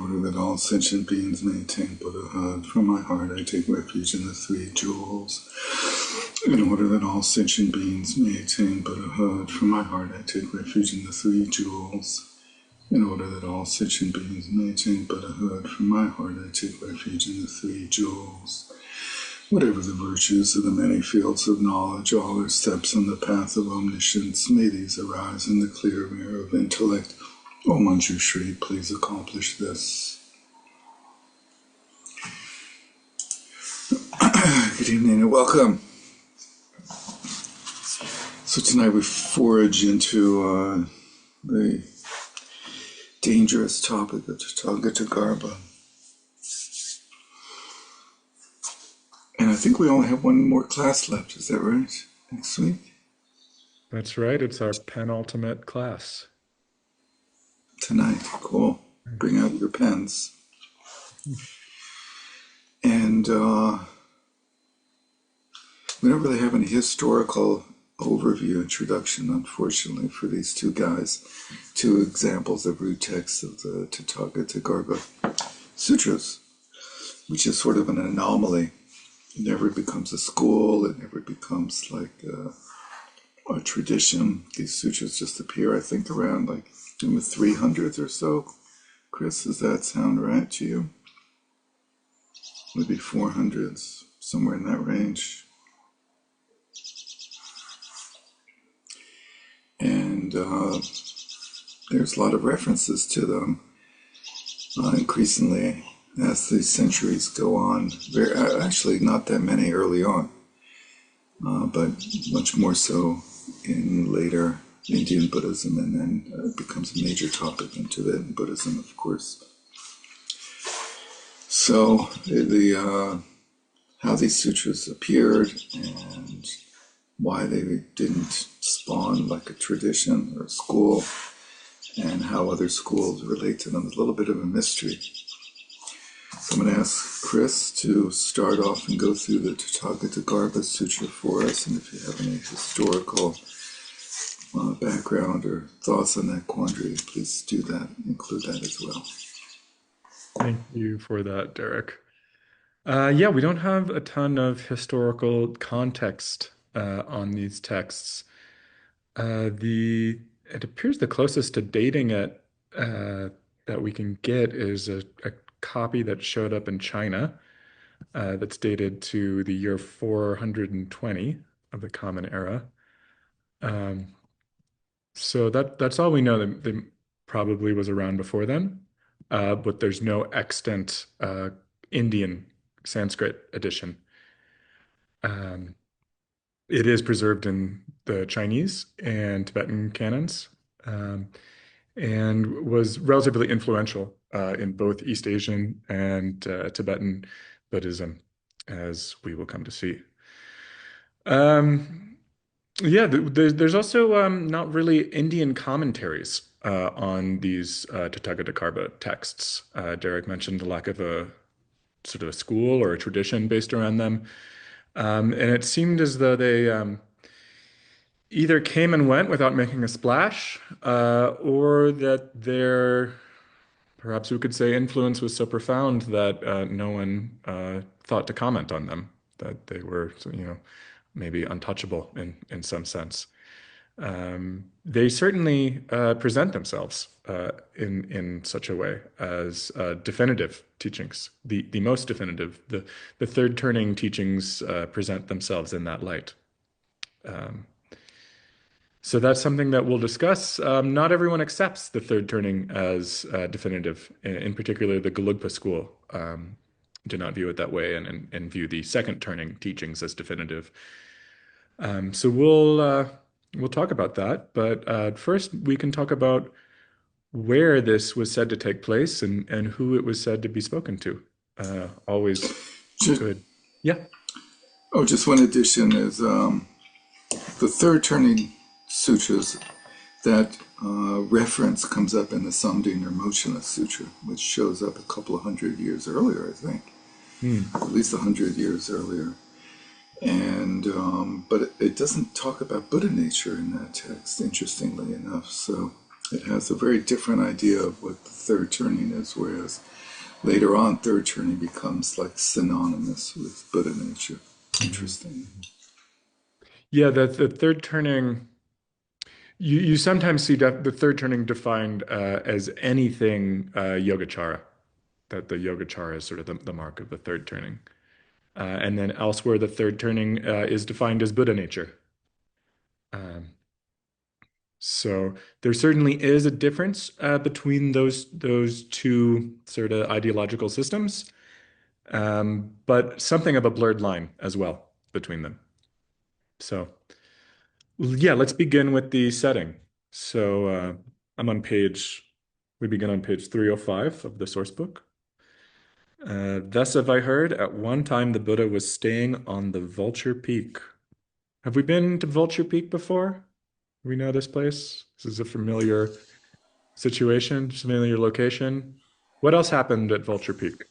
order that all sentient beings may attain Buddhahood, from my heart I take refuge in the three jewels. In order that all sentient beings may attain Buddhahood, from my heart I take refuge in the three jewels. In order that all sentient beings may attain Buddhahood, from my heart I take refuge in the three jewels. Whatever the virtues of the many fields of knowledge, all are steps on the path of omniscience. May these arise in the clear mirror of intellect. O Manjushri, please accomplish this. Good evening and welcome. So tonight we forage into the dangerous topic of Tathagata. And I think we only have one more class left, is that right? Next week? That's right. It's our penultimate class. Tonight. Cool. Bring out your pens. And we don't really have any historical overview, introduction, unfortunately, for these two guys. Two examples of root texts of the Tathagata Sutras, which is sort of an anomaly. It never becomes a school. It never becomes like a tradition. These sutras just appear, I think, around like in the 300s or so. Chris, does that sound right to you? Maybe 400s, somewhere in that range. And there's a lot of references to them increasingly as the centuries go on. Actually, not that many early on, but much more so in later Indian Buddhism, and then it becomes a major topic in Tibetan Buddhism, of course. So how these sutras appeared and why they didn't spawn like a tradition or a school, and how other schools relate to them is a little bit of a mystery. So I'm going to ask Chris to start off and go through the Tathagata Sutra for us, and if you have any historical background or thoughts on that quandary, please do that, include that as well. Thank you for that, Derek. Yeah, we don't have a ton of historical context on these texts. It appears the closest to dating it that we can get is a copy that showed up in China that's dated to the year 420 of the Common Era. So that's all we know. They probably was around before then, but there's no extant Indian Sanskrit edition. It is preserved in the Chinese and Tibetan canons, and was relatively influential in both East Asian and Tibetan Buddhism, as we will come to see. Yeah, there's also not really Indian commentaries on these Tathagata texts. Derek mentioned the lack of a sort of a school or a tradition based around them. And it seemed as though they either came and went without making a splash, or that their, perhaps we could say, influence was so profound that no one thought to comment on them, that they were, maybe untouchable in some sense. They certainly present themselves in such a way as definitive teachings, the most definitive. The third turning teachings present themselves in that light. So that's something that we'll discuss. Not everyone accepts the third turning as definitive. In particular, the Gelugpa school do not view it that way, and view the second turning teachings as definitive. So we'll talk about that, but first we can talk about where this was said to take place and who it was said to be spoken to. Always Just, good. Yeah. just one addition is the third turning sutras, that reference comes up in the Samdhin or Mochana Sutra, which shows up a couple of hundred years earlier, I think, at least 100 years earlier. And but it doesn't talk about Buddha nature in that text, interestingly enough. So it has a very different idea of what the third turning is, whereas later on, third turning becomes like synonymous with Buddha nature. Mhm. Interesting. Yeah, the third turning, you sometimes see the third turning defined as anything Yogacara, that the Yogacara is sort of the mark of the third turning. And then elsewhere, the third turning is defined as Buddha nature. Um, so there certainly is a difference between those two sort of ideological systems, but something of a blurred line as well between them. So yeah, let's begin with the setting. So I'm on page, we begin on page 305 of the source book. Thus have I heard, at one time the Buddha was staying on the Vulture Peak. Have we been to Vulture Peak before? We know this place. This is a familiar situation, familiar location. What else happened at Vulture Peak?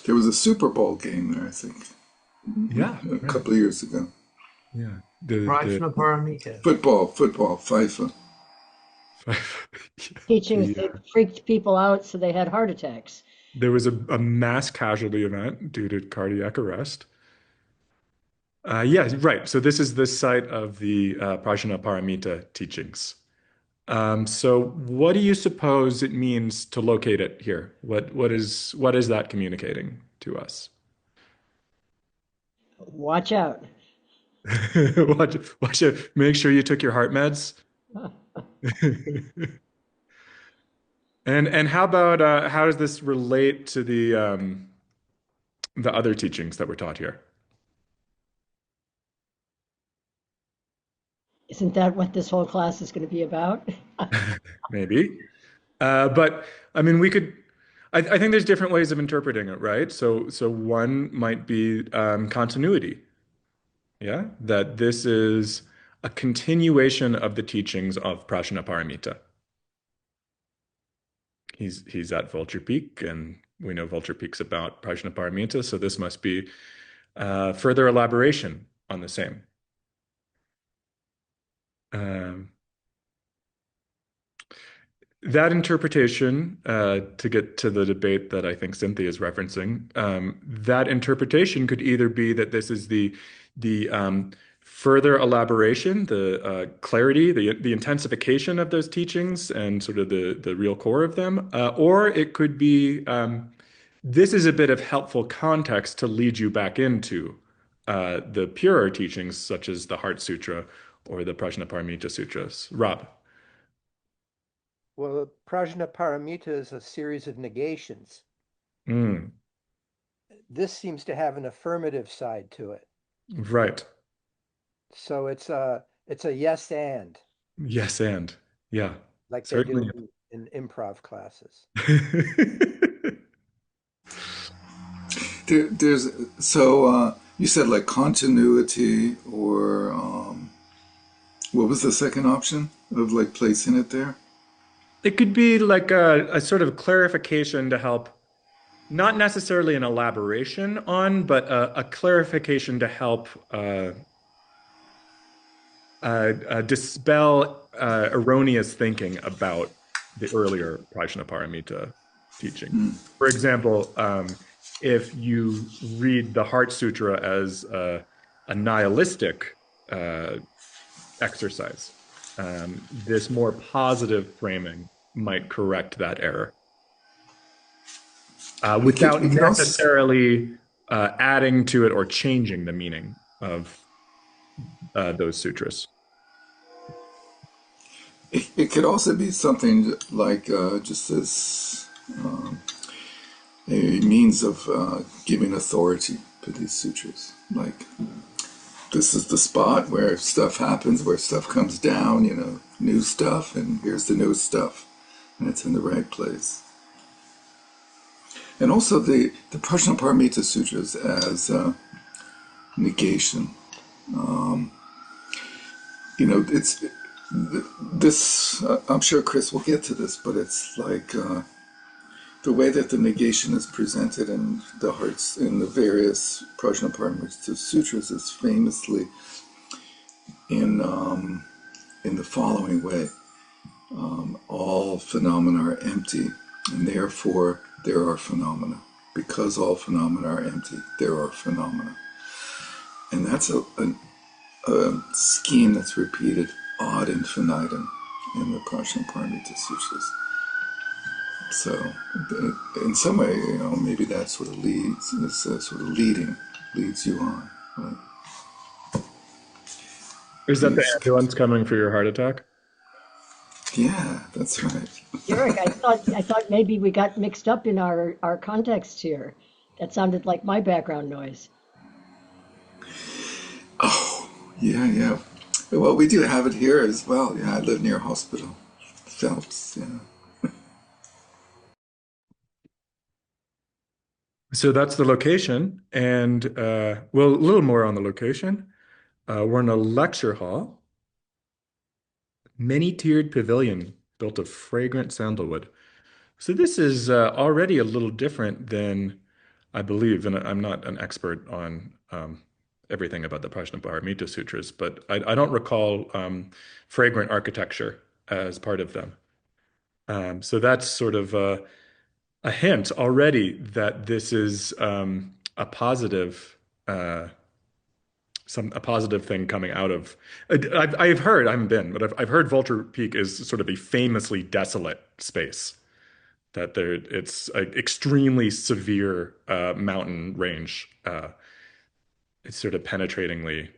There was a Super Bowl game there, I think, Yeah, a right. couple of years ago. Yeah. The Prajnaparamita. Football, FIFA. Teachings the that freaked people out so they had heart attacks. there was a mass casualty event due to cardiac arrest. Yeah, right. So this is the site of the Prajnaparamita teachings. So what do you suppose it means to locate it here? What is that communicating to us? Watch out. Watch it. Make sure you took your heart meds. And how about how does this relate to the other teachings that were taught here? Isn't that what this whole class is going to be about? Maybe. But I mean, we could. I think there's different ways of interpreting it, right? So one might be continuity. Yeah, that this is a continuation of the teachings of Prajnaparamita. He's at Vulture Peak, and we know Vulture Peak's about Prajnaparamita, so this must be further elaboration on the same. Um, That interpretation, to get to the debate that I think Cynthia is referencing, that interpretation could either be that this is the further elaboration, the clarity, the intensification of those teachings, and sort of the real core of them, or it could be this is a bit of helpful context to lead you back into the purer teachings, such as the Heart Sutra or the Prajnaparamita Sutras. Rob. Well, Prajnaparamita is a series of negations. Mm. This seems to have an affirmative side to it. Right. So it's a yes and, Yes, and yeah, like they do certainly. in improv classes. There's you said like continuity or what was the second option of like placing it there? It could be like a sort of clarification to help, not necessarily an elaboration on, but a clarification to help dispel erroneous thinking about the earlier Prajnaparamita teachings. For example, if you read the Heart Sutra as a nihilistic uh, exercise, this more positive framing might correct that error without It could also necessarily adding to it or changing the meaning of those sutras. it could also be something like just as a means of giving authority to these sutras. Like this is the spot where stuff happens, where stuff comes down, new stuff, and here's the new stuff, and it's in the right place. And also the Prajnaparamita Sutras as negation. It's this. I'm sure Chris will get to this, but it's like the way that the negation is presented in the hearts in the various Prajnaparamita Sutras is famously in the following way: all phenomena are empty, And therefore, there are phenomena. Because all phenomena are empty, there are phenomena. And that's a scheme that's repeated ad infinitum in the Prajnaparamita Sutras. So, in some way, maybe that sort of leads, this sort of leads you on. Right? Is that the These, ambulance coming for your heart attack? yeah, that's right. Derek, I thought maybe we got mixed up in our context here. That sounded like my background noise. Oh, yeah, yeah. Well, we do have it here as well. Yeah, I live near a hospital. Phelps, yeah. So that's the location. And well, a little more on the location. We're in a lecture hall, many-tiered pavilion built of fragrant sandalwood. So this is already a little different than I believe, and I'm not an expert on everything about the Prajnaparamita Sutras, but I don't recall fragrant architecture as part of them. So that's sort of a hint already that this is a positive, uh, a positive thing coming out of. I've heard, I haven't been, but I've heard Vulture Peak is sort of a famously desolate space. That there, it's an extremely severe mountain range. It's sort of penetratingly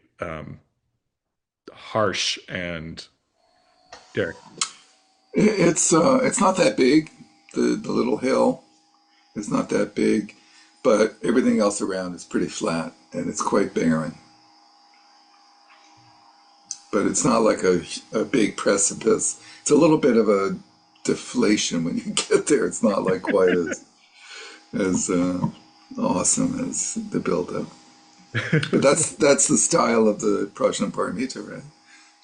harsh and Derek. It's not that big. The little hill is not that big, but everything else around is pretty flat and it's quite barren. But it's not like a big precipice. It's a little bit of a deflation when you get there. It's not like quite as awesome as the buildup. But that's the style of the Prajnaparamita, right?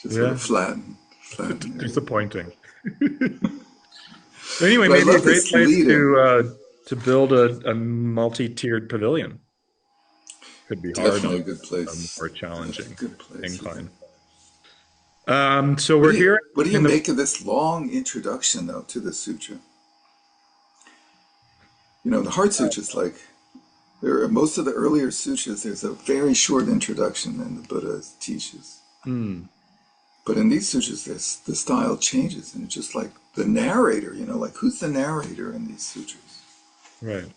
Just sort Yeah, of flatten everything. disappointing. Anyway, But I maybe a love great this place lead-in. to build a multi-tiered pavilion. Could be hard Definitely on a good a place. more Definitely challenging a good place. Yeah. incline. So we're here What do you in the make of this long introduction though to the sutra? The Heart Sutra is like there are most of the earlier sutras. There's a very short introduction, and the Buddha teaches. hmm, But in these sutras, the style changes, and it's just like the narrator. Like who's the narrator in these sutras? right.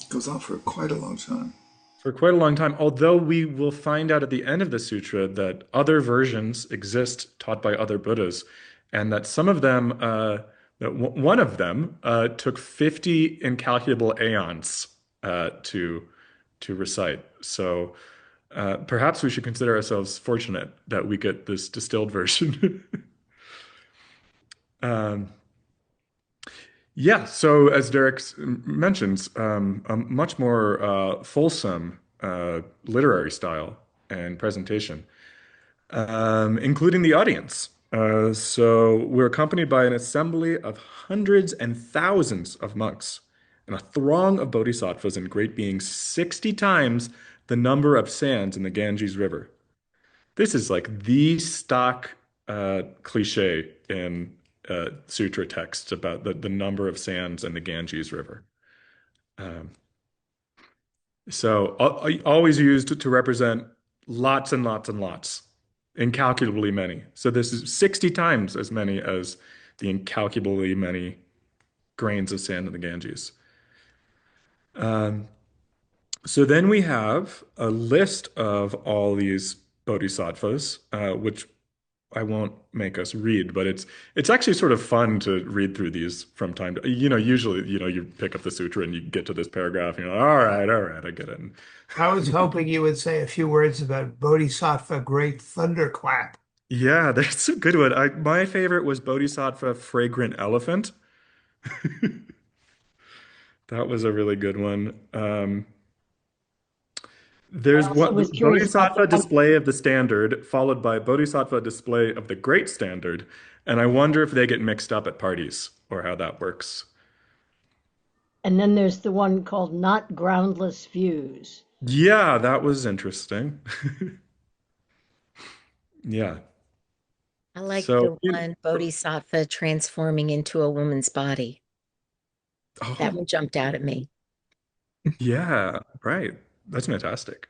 It goes on for quite a long time. For quite a long time, although we will find out at the end of the sutra that other versions exist taught by other Buddhas, and that some of them, one of them, took 50 incalculable aeons to recite. So perhaps we should consider ourselves fortunate that we get this distilled version. Um, Yeah, so as Derek mentions, a much more fulsome literary style and presentation, including the audience. So we're accompanied by an assembly of hundreds and thousands of monks and a throng of bodhisattvas and great beings, 60 times the number of sands in the Ganges River. This is like the stock cliche in sutra texts about the number of sands in the Ganges River. Um, so always used to represent lots and lots and lots, incalculably many. So this is 60 times as many as the incalculably many grains of sand in the Ganges. Um, so then we have a list of all these bodhisattvas, which I won't make us read, but it's actually sort of fun to read through these from time to, usually, you pick up the sutra and you get to this paragraph, and you're like, all right, I get it. And I was hoping you would say a few words about Bodhisattva Great Thunderclap. yeah, that's a good one. My favorite was Bodhisattva Fragrant Elephant. That was a really good one. I There's also one, the was curious about the Bodhisattva one. display of the standard, followed by Bodhisattva display of the great standard. And I wonder if they get mixed up at parties or how that works. And then there's the one called Not Groundless Views. Yeah, that was interesting. Yeah. I like So, the one Bodhisattva transforming into a woman's body. Oh, That one jumped out at me. yeah, right. That's fantastic.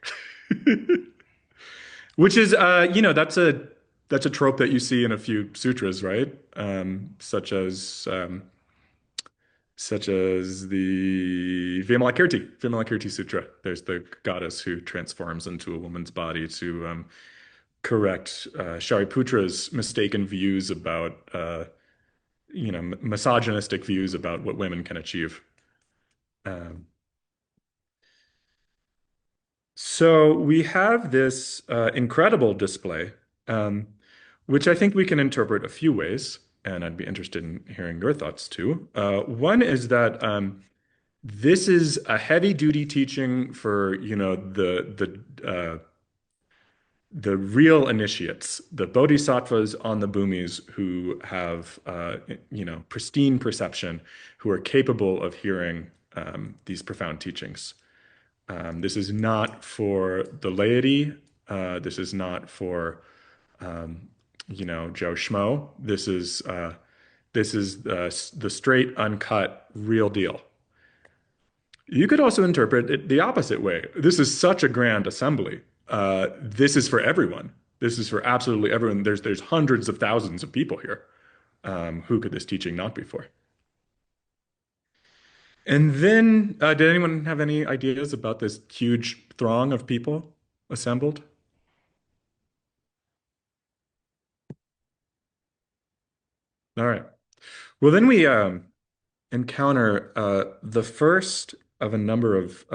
Which is, that's a trope that you see in a few sutras, right? Such as the Vimalakirti Sutra. There's the goddess who transforms into a woman's body to correct Shariputra's mistaken views about, misogynistic views about what women can achieve. Um, So we have this incredible display, um, which I think we can interpret a few ways, and I'd be interested in hearing your thoughts too. One is that this is a heavy-duty teaching for, the real initiates, the bodhisattvas on the bhumis who have, pristine perception, who are capable of hearing these profound teachings. This is not for the laity. This is not for Joe Schmo. This is the straight, uncut, real deal. You could also interpret it the opposite way. This is such a grand assembly. This is for everyone. This is for absolutely everyone. There's hundreds of thousands of people here. Who could this teaching not be for? And then, did anyone have any ideas about this huge throng of people assembled? All right. Well, then we encounter the first of a number of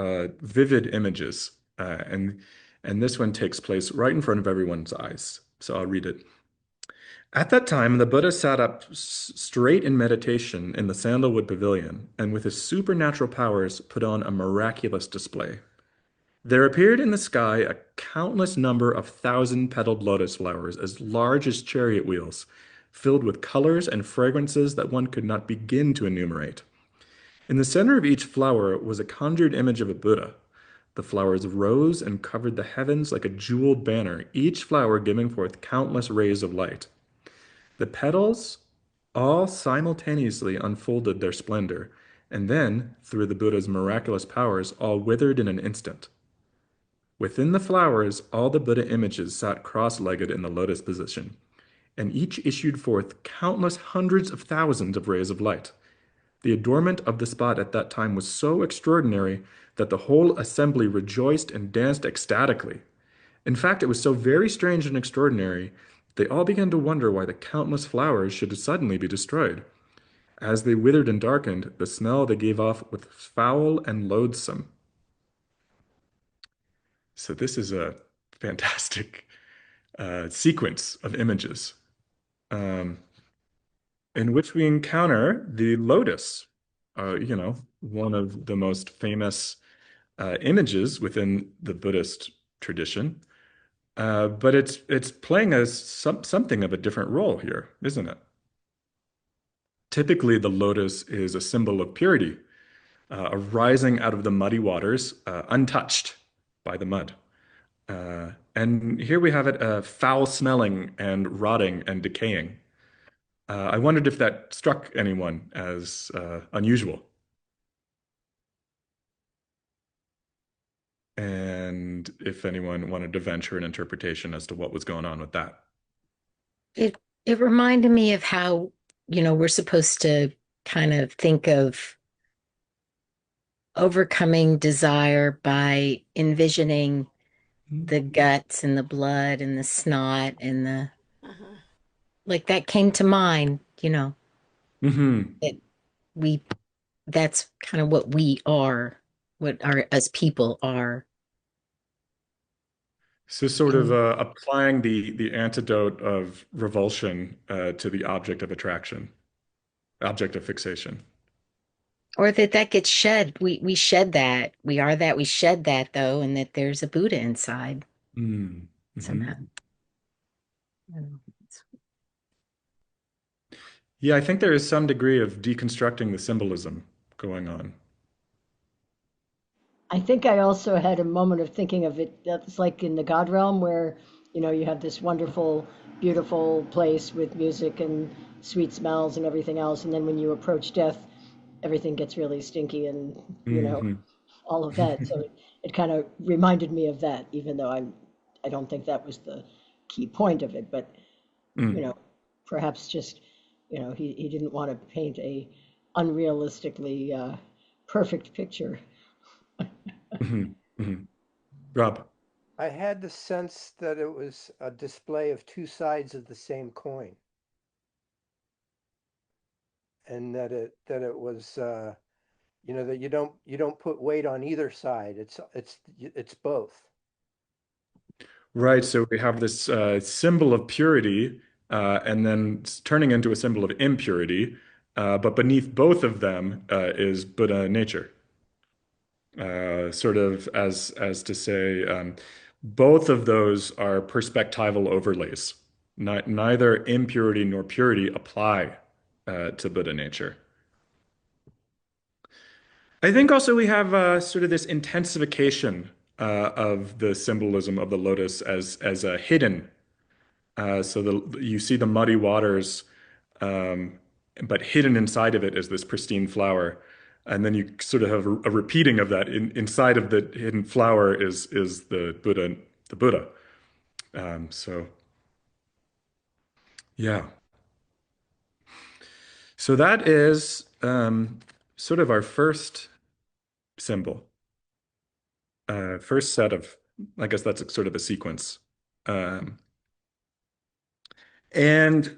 vivid images, and this one takes place right in front of everyone's eyes. So I'll read it. At that time, the Buddha sat up straight in meditation in the sandalwood pavilion, and with his supernatural powers put on a miraculous display. There appeared in the sky a countless number of thousand-petaled lotus flowers as large as chariot wheels, filled with colors and fragrances that one could not begin to enumerate. In the center of each flower was a conjured image of a Buddha. The flowers rose and covered the heavens like a jeweled banner, each flower giving forth countless rays of light. The petals all simultaneously unfolded their splendor, and then, through the Buddha's miraculous powers, all withered in an instant. Within the flowers, all the Buddha images sat cross-legged in the lotus position, and each issued forth countless hundreds of thousands of rays of light. The adornment of the spot at that time was so extraordinary that the whole assembly rejoiced and danced ecstatically. In fact, it was so very strange and extraordinary, they all began to wonder why the countless flowers should suddenly be destroyed. As they withered and darkened, the smell they gave off was foul and loathsome. So this is a fantastic sequence of images um, in which we encounter the lotus, one of the most famous images within the Buddhist tradition. But it's playing something of a different role here, isn't it? Typically, the lotus is a symbol of purity, arising out of the muddy waters, untouched by the mud. And here we have it foul smelling and rotting and decaying. I wondered if that struck anyone as unusual. And if anyone wanted to venture an interpretation as to what was going on with that. It reminded me of how, we're supposed to kind of think of overcoming desire by envisioning the guts and the blood and the snot and the like that came to mind, Mm-hmm. that that's kind of what we are, what our as people are. So sort of And, applying the antidote of revulsion to the object of attraction, object of fixation. or that gets shed. We shed that. We are that. We shed that though, and that there's a Buddha inside Mm-hmm. somehow. I don't know. Yeah, I think there is some degree of deconstructing the symbolism going on. I think I also had a moment of thinking of it that's like in the God realm where, you have this wonderful, beautiful place with music and sweet smells and everything else. And then when you approach death, everything gets really stinky and, Hmm. all of that. So it kind of reminded me of that, even though I don't think that was the key point of it, but, you Mm. know, perhaps just, he didn't want to paint a unrealistically perfect picture. Mhm. Mhm. Rob. I had the sense that it was a display of two sides of the same coin, and that it was that you don't put weight on either side. It's both. Right. So we have this symbol of purity and then turning into a symbol of impurity. But beneath both of them is Buddha nature. Sort of as to say, both of those are perspectival overlays. Neither impurity nor purity apply to Buddha nature. I think also we have sort of this intensification of the symbolism of the lotus as a hidden. So you see the muddy waters, um, but hidden inside of it is this pristine flower, and then you sort of have a repeating of that. Inside of the hidden flower is the Buddha, the Buddha. So yeah, so that is sort of our first symbol, first set of. I guess that's sort of a sequence. Um, And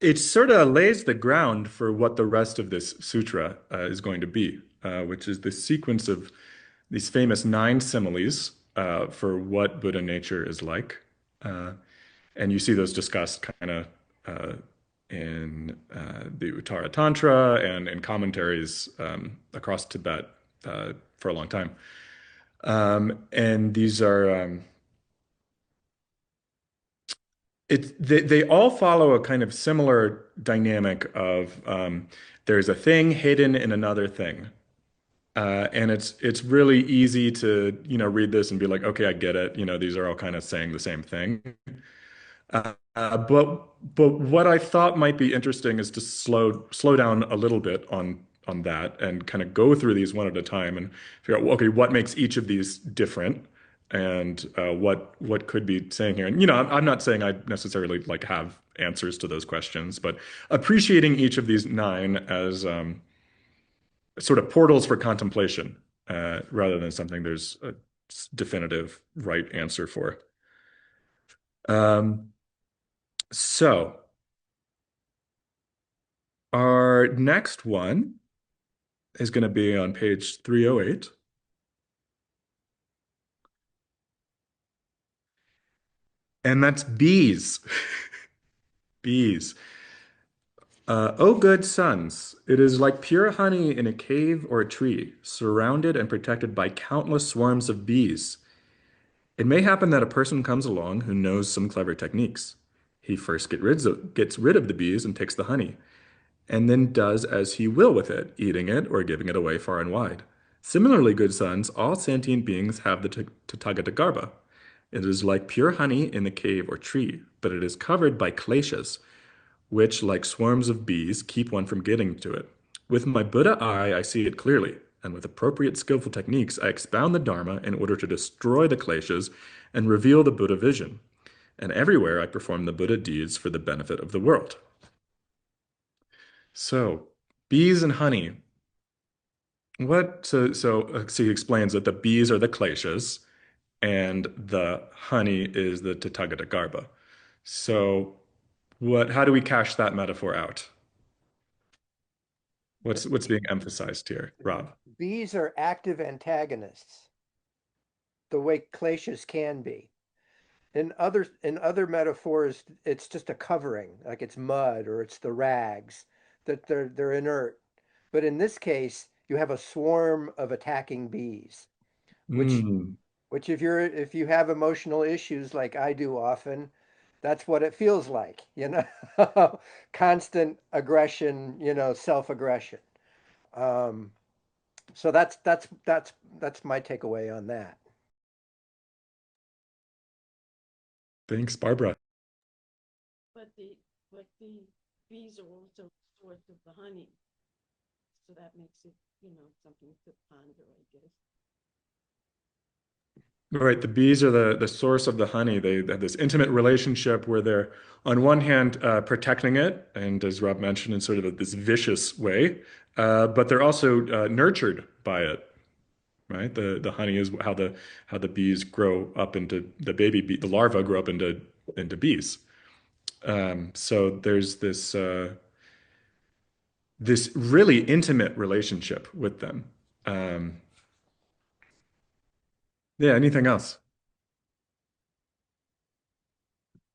it sort of lays the ground for what the rest of this sutra is going to be, which is the sequence of these famous nine similes for what Buddha nature is like. Uh, and you see those discussed kind of in the Uttara Tantra and in commentaries across Tibet for a long time. And these are they all follow a kind of similar dynamic of there's a thing hidden in another thing. And it's really easy to, read this and be like, okay, I get it. These are all kind of saying the same thing. But what I thought might be interesting is to slow down a little bit on that and kind of go through these one at a time and figure out, well, okay, what makes each of these different and what could be saying here. And I'm not saying I necessarily like have answers to those questions, but appreciating each of these nine as sort of portals for contemplation rather than something there's a definitive right answer for. Um, so. Our next one is going to be on page 308. And that's bees. Bees. O good sons, it is like pure honey in a cave or a tree, surrounded and protected by countless swarms of bees. It may happen that a person comes along who knows some clever techniques. He first gets rid of the bees and takes the honey, and then does as he will with it, eating it or giving it away far and wide. Similarly, good sons, all sentient beings have the Tathagata. It is like pure honey in the cave or tree, but it is covered by kleshas, which, like swarms of bees, keep one from getting to it. With my Buddha eye, I see it clearly, and with appropriate skillful techniques, I expound the Dharma in order to destroy the kleshas and reveal the Buddha vision. And everywhere I perform the Buddha deeds for the benefit of the world. So, bees and honey. So he explains that the bees are the kleshas and the honey is the Tathagata. So how do we cash that metaphor out? The, What's being emphasized here, the Rob? bees are active antagonists, the way kleshas can be. In other metaphors, it's just a covering, like it's mud or it's the rags that they're inert. But in this case, you have a swarm of attacking bees, which Mm, which if you have emotional issues like I do often, that's what it feels like, constant aggression, self-aggression. Um, so that's my takeaway on that. thanks, Barbara. But the bees are also the source of the honey. So that makes it, something to ponder, I guess. Right, the bees are the source of the honey. They have this intimate relationship where they're, on one hand, protecting it, and as Rob mentioned, in sort of this vicious way, but they're also nurtured by it. Right, the honey is how the bees grow up into the baby bee, the larvae grow up into bees. So there's this really intimate relationship with them. Um, yeah. Anything else?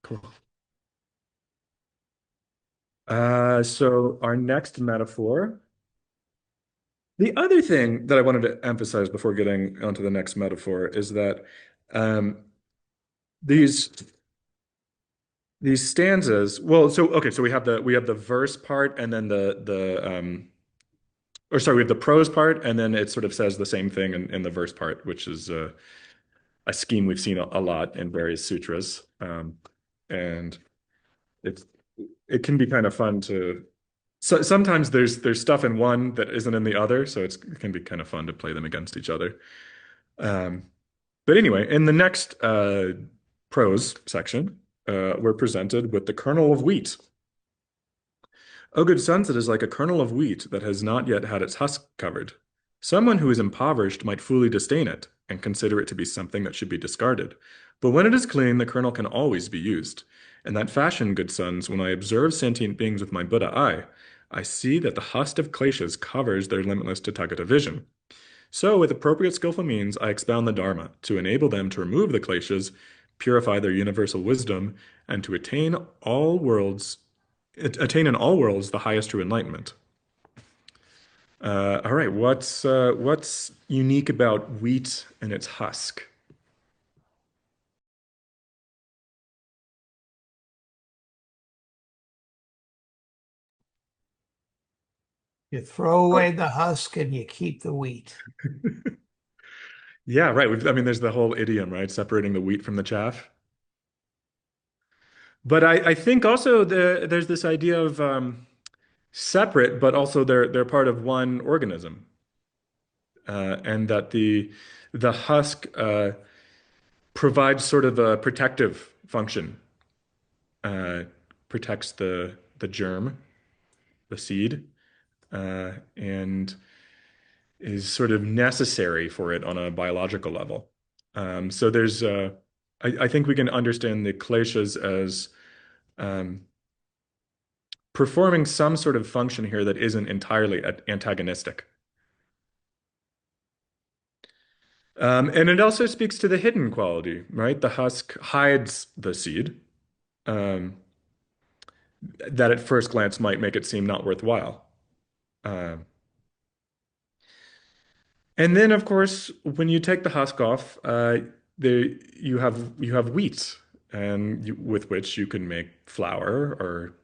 Cool. So our next metaphor. The other thing that I wanted to emphasize before getting onto the next metaphor is that um, these these stanzas. Well, so okay, so we have the verse part, and then or sorry, we have the prose part, and then it sort of says the same thing in the verse part, which is a scheme we've seen a lot in various sutras, and it's it can be kind of fun to. So sometimes there's stuff in one that isn't in the other, so it can be kind of fun to play them against each other. Um, but anyway, in the next prose section, we're presented with the kernel of wheat. O good sons, it is like a kernel of wheat that has not yet had its husk covered. Someone who is impoverished might fully disdain it and consider it to be something that should be discarded. But when it is clean, the kernel can always be used. In that fashion, good sons, when I observe sentient beings with my Buddha eye, I see that the husk of kleshas covers their limitless Tathagata vision. So, with appropriate skillful means, I expound the Dharma to enable them to remove the kleshas, purify their universal wisdom, and to attain in all worlds the highest true enlightenment. All right, what's unique about wheat and its husk? You throw away the husk and you keep the wheat. Yeah, right. I mean, there's the whole idiom, right? Separating the wheat from the chaff. But I think also there's this idea of separate, but also they're part of one organism, and that the husk provides sort of a protective function, uh, protects the germ, the seed, and is sort of necessary for it on a biological level. So I think we can understand the kleshas as um, performing some sort of function here that isn't entirely antagonistic. And it also speaks to the hidden quality, right? The husk hides the seed, um, that at first glance might make it seem not worthwhile. Um, and then, of course, when you take the husk off, you have wheat, and with which you can make flour or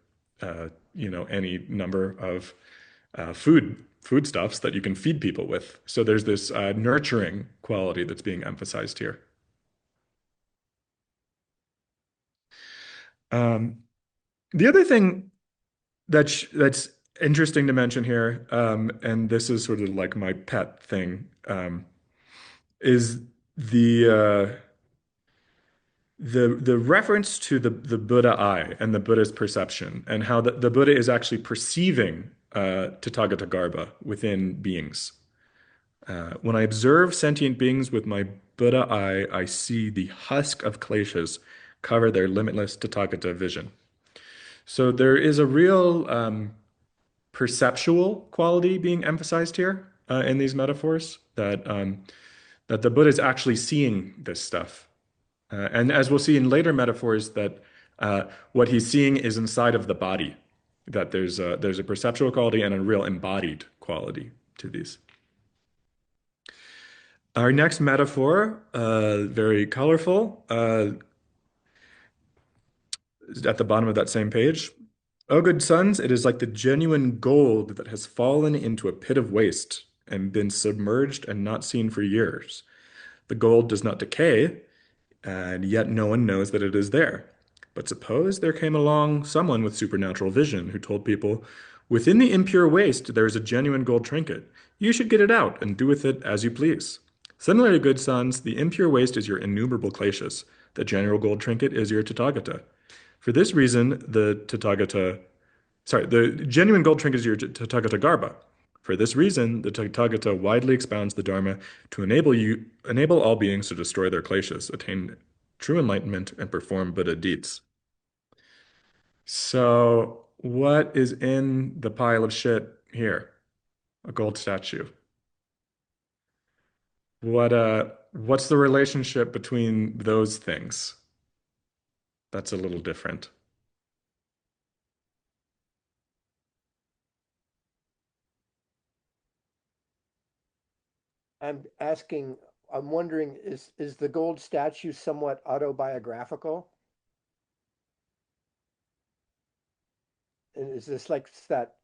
any number of foodstuffs that you can feed people with. So there's this nurturing quality that's being emphasized here. Um, the other thing that's interesting to mention here, and this is sort of like my pet thing, is the reference to the Buddha eye and the Buddha's perception, and how the Buddha is actually perceiving Tathagata Garbha within beings. When I observe sentient beings with my Buddha eye, I see the husk of kleshas cover their limitless Tathagata vision. So there is a real perceptual quality being emphasized here in these metaphors, that the Buddha is actually seeing this stuff. And as we'll see in later metaphors, that what he's seeing is inside of the body, that there's a perceptual quality and a real embodied quality to these. Our next metaphor, very colorful, is at the bottom of that same page. O good sons, it is like the genuine gold that has fallen into a pit of waste and been submerged and not seen for years. The gold does not decay, and yet no one knows that it is there. But suppose there came along someone with supernatural vision who told people, Within the impure waste, there is a genuine gold trinket. You should get it out and do with it as you please. Similarly, good sons, the impure waste is your innumerable kleshas. The general gold trinket is your tathagata. For this reason, the genuine gold trinket is your tathagata garba. For this reason, the tathagata widely expounds the dharma to enable all beings to destroy their kleshas, attain true enlightenment, and perform Buddha deeds. So, what is in the pile of shit here? A gold statue. What's the relationship between those things? That's a little different. I'm wondering, is the gold statue somewhat autobiographical? And is this like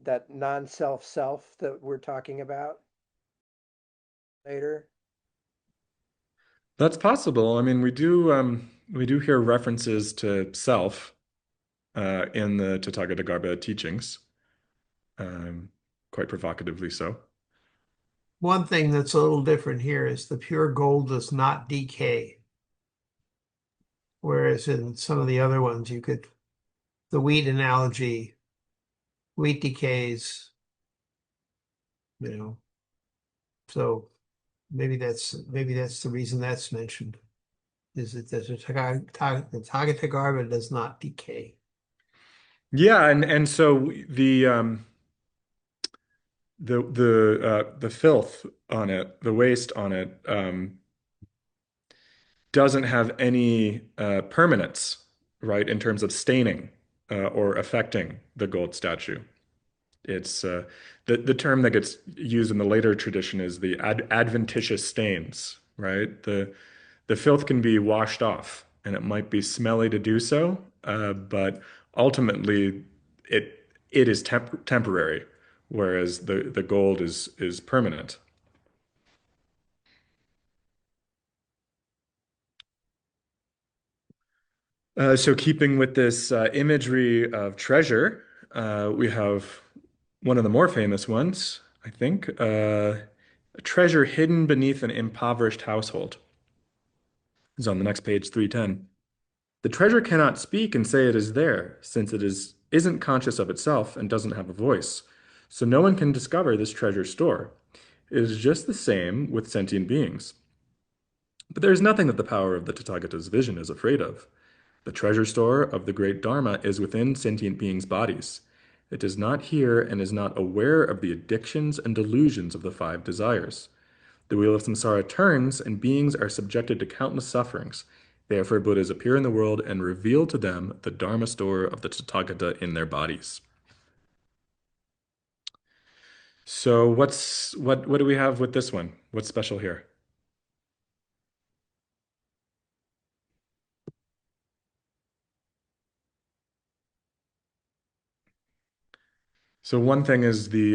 that non-self self that we're talking about later? That's possible. I mean, we do hear references to self in the Tathagata teachings, um, quite provocatively so. One thing that's a little different here is the pure gold does not decay. Whereas in some of the other ones, the wheat analogy, wheat decays, so maybe that's the reason that's mentioned, is that the Tagatagarbha does not decay. Yeah, and so the filth on it, the waste on it, doesn't have any permanence, right, in terms of staining or affecting the gold statue. It's the term that gets used in the later tradition is the adventitious stains, right? The filth can be washed off, and it might be smelly to do so, but ultimately it is temporary, whereas the gold is permanent. So keeping with this imagery of treasure, we have one of the more famous ones, I think, a treasure hidden beneath an impoverished household. It's on the next page, 310. The treasure cannot speak and say it is there, since isn't conscious of itself and doesn't have a voice. So no one can discover this treasure store. It is just the same with sentient beings. But there is nothing that the power of the Tathagata's vision is afraid of. The treasure store of the great Dharma is within sentient beings' bodies. It does not hear and is not aware of the addictions and delusions of the five desires. The wheel of samsara turns, and beings are subjected to countless sufferings. Therefore, Buddhas appear in the world and reveal to them the Dharma store of the Tathagata in their bodies. So, what do we have with this one? What's special here? So, one thing is the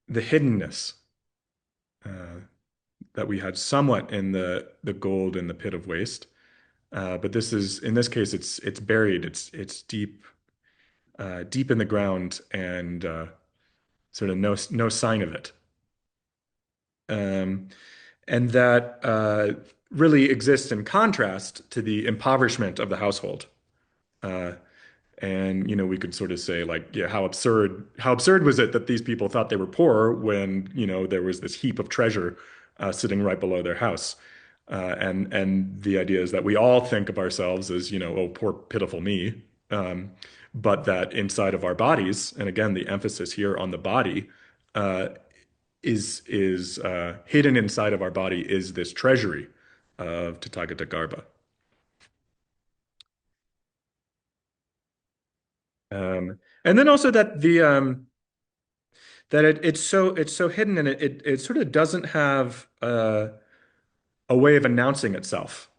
hiddenness that we had somewhat in the gold in the pit of waste. But this is, in this case, it's buried. It's deep in the ground, and sort of no sign of it. Um, and that really exists in contrast to the impoverishment of the household. Uh, and we could sort of say, like, yeah, how absurd was it that these people thought they were poor when there was this heap of treasure sitting right below their house. And the idea is that we all think of ourselves as, oh, poor, pitiful me. But that inside of our bodies, and again, the emphasis here on the body, uh, is hidden inside of our body is this treasury of Tathagata Garbha. And then also that it's so hidden, and it sort of doesn't have a way of announcing itself.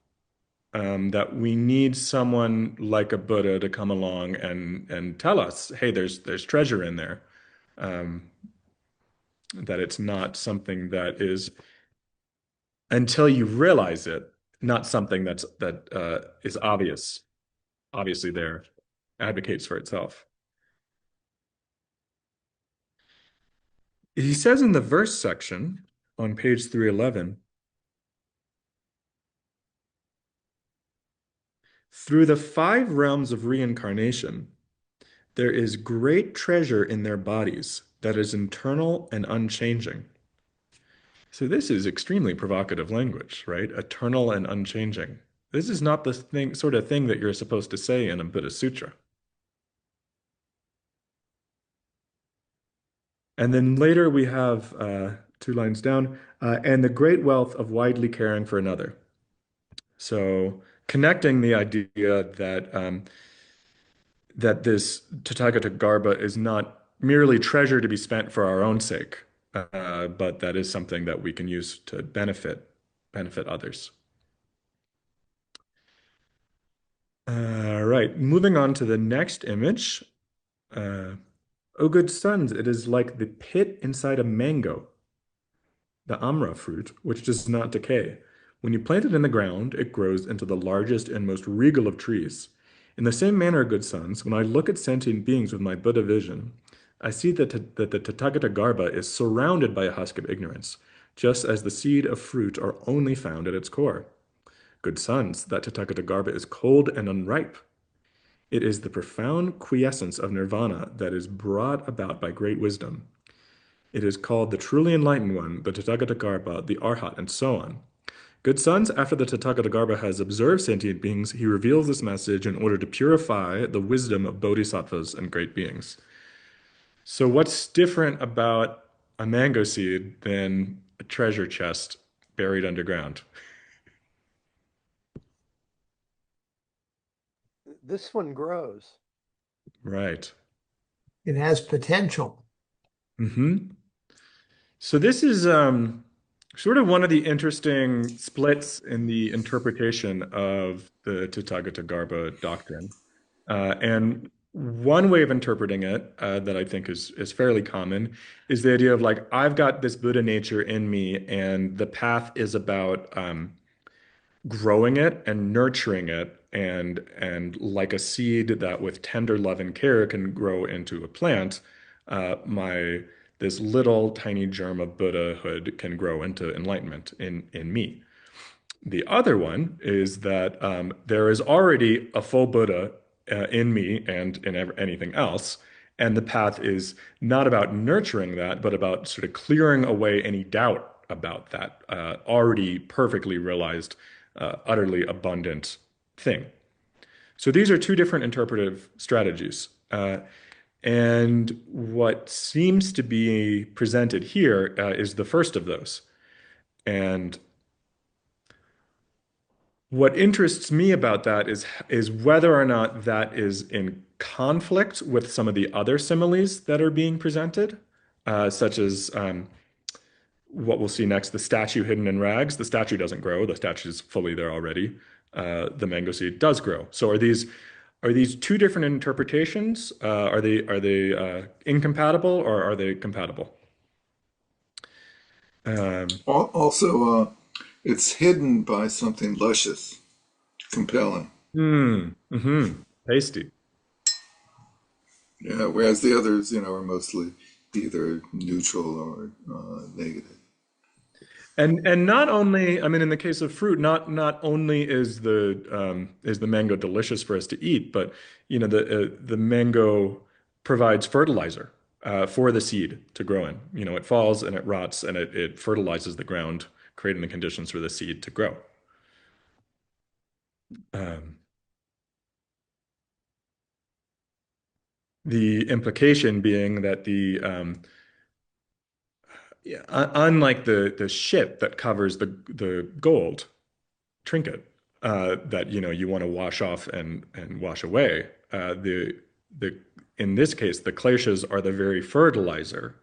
That we need someone like a Buddha to come along and tell us, hey, there's treasure in there. Um, that it's not something that is, until you realize it, not something that is obviously there, advocates for itself. He says in the verse section on page 311, through the five realms of reincarnation, there is great treasure in their bodies that is internal and unchanging. So this is extremely provocative language, right? Eternal and unchanging. This is not the sort of thing that you're supposed to say in a Buddhist sutra. And then later we have two lines down, and the great wealth of widely caring for another. So connecting the idea that that this Tathagata Garbha is not merely treasure to be spent for our own sake, but that is something that we can use to benefit others. Right, moving on to the next image. O good sons, it is like the pit inside a mango, the amra fruit, which does not decay. When you plant it in the ground, it grows into the largest and most regal of trees. In the same manner, good sons, when I look at sentient beings with my Buddha vision, I see that the Tathagata Garbha is surrounded by a husk of ignorance, just as the seed of fruit are only found at its core. Good sons, that Tathagata Garbha is cold and unripe. It is the profound quiescence of nirvana that is brought about by great wisdom. It is called the truly enlightened one, the Tathagata Garbha, the Arhat, and so on. Good sons, after the Tathagata Garbha has observed sentient beings, he reveals this message in order to purify the wisdom of bodhisattvas and great beings. So what's different about a mango seed than a treasure chest buried underground? This one grows. Right. It has potential. Mm-hmm. So this is sort of one of the interesting splits in the interpretation of the Tathagata Garbha doctrine. And one way of interpreting it that I think is fairly common is the idea of like, I've got this Buddha nature in me, and the path is about growing it and nurturing it, and like a seed that with tender love and care can grow into a plant, my this little tiny germ of Buddhahood can grow into enlightenment in me. The other one is that there is already a full Buddha in me and in anything else. And the path is not about nurturing that, but about sort of clearing away any doubt about that already perfectly realized, utterly abundant thing. So these are two different interpretive strategies. And what seems to be presented here is the first of those. And what interests me about that is whether or not that is in conflict with some of the other similes that are being presented, such as what we'll see next, the statue hidden in rags. The statue doesn't grow; the statue is fully there already. The mango seed does grow. So are these two different interpretations? Are they incompatible, or are they compatible? Also, it's hidden by something luscious, compelling. Tasty. Yeah, whereas the others, are mostly either neutral or negative. And not only, I mean, in the case of fruit, not only is the mango delicious for us to eat, but the mango provides fertilizer for the seed to grow in. It falls and it rots and it fertilizes the ground, creating the conditions for the seed to grow. The implication being that unlike the ship that covers the gold trinket that you want to wash off and wash away, the in this case the kleshas are the very fertilizer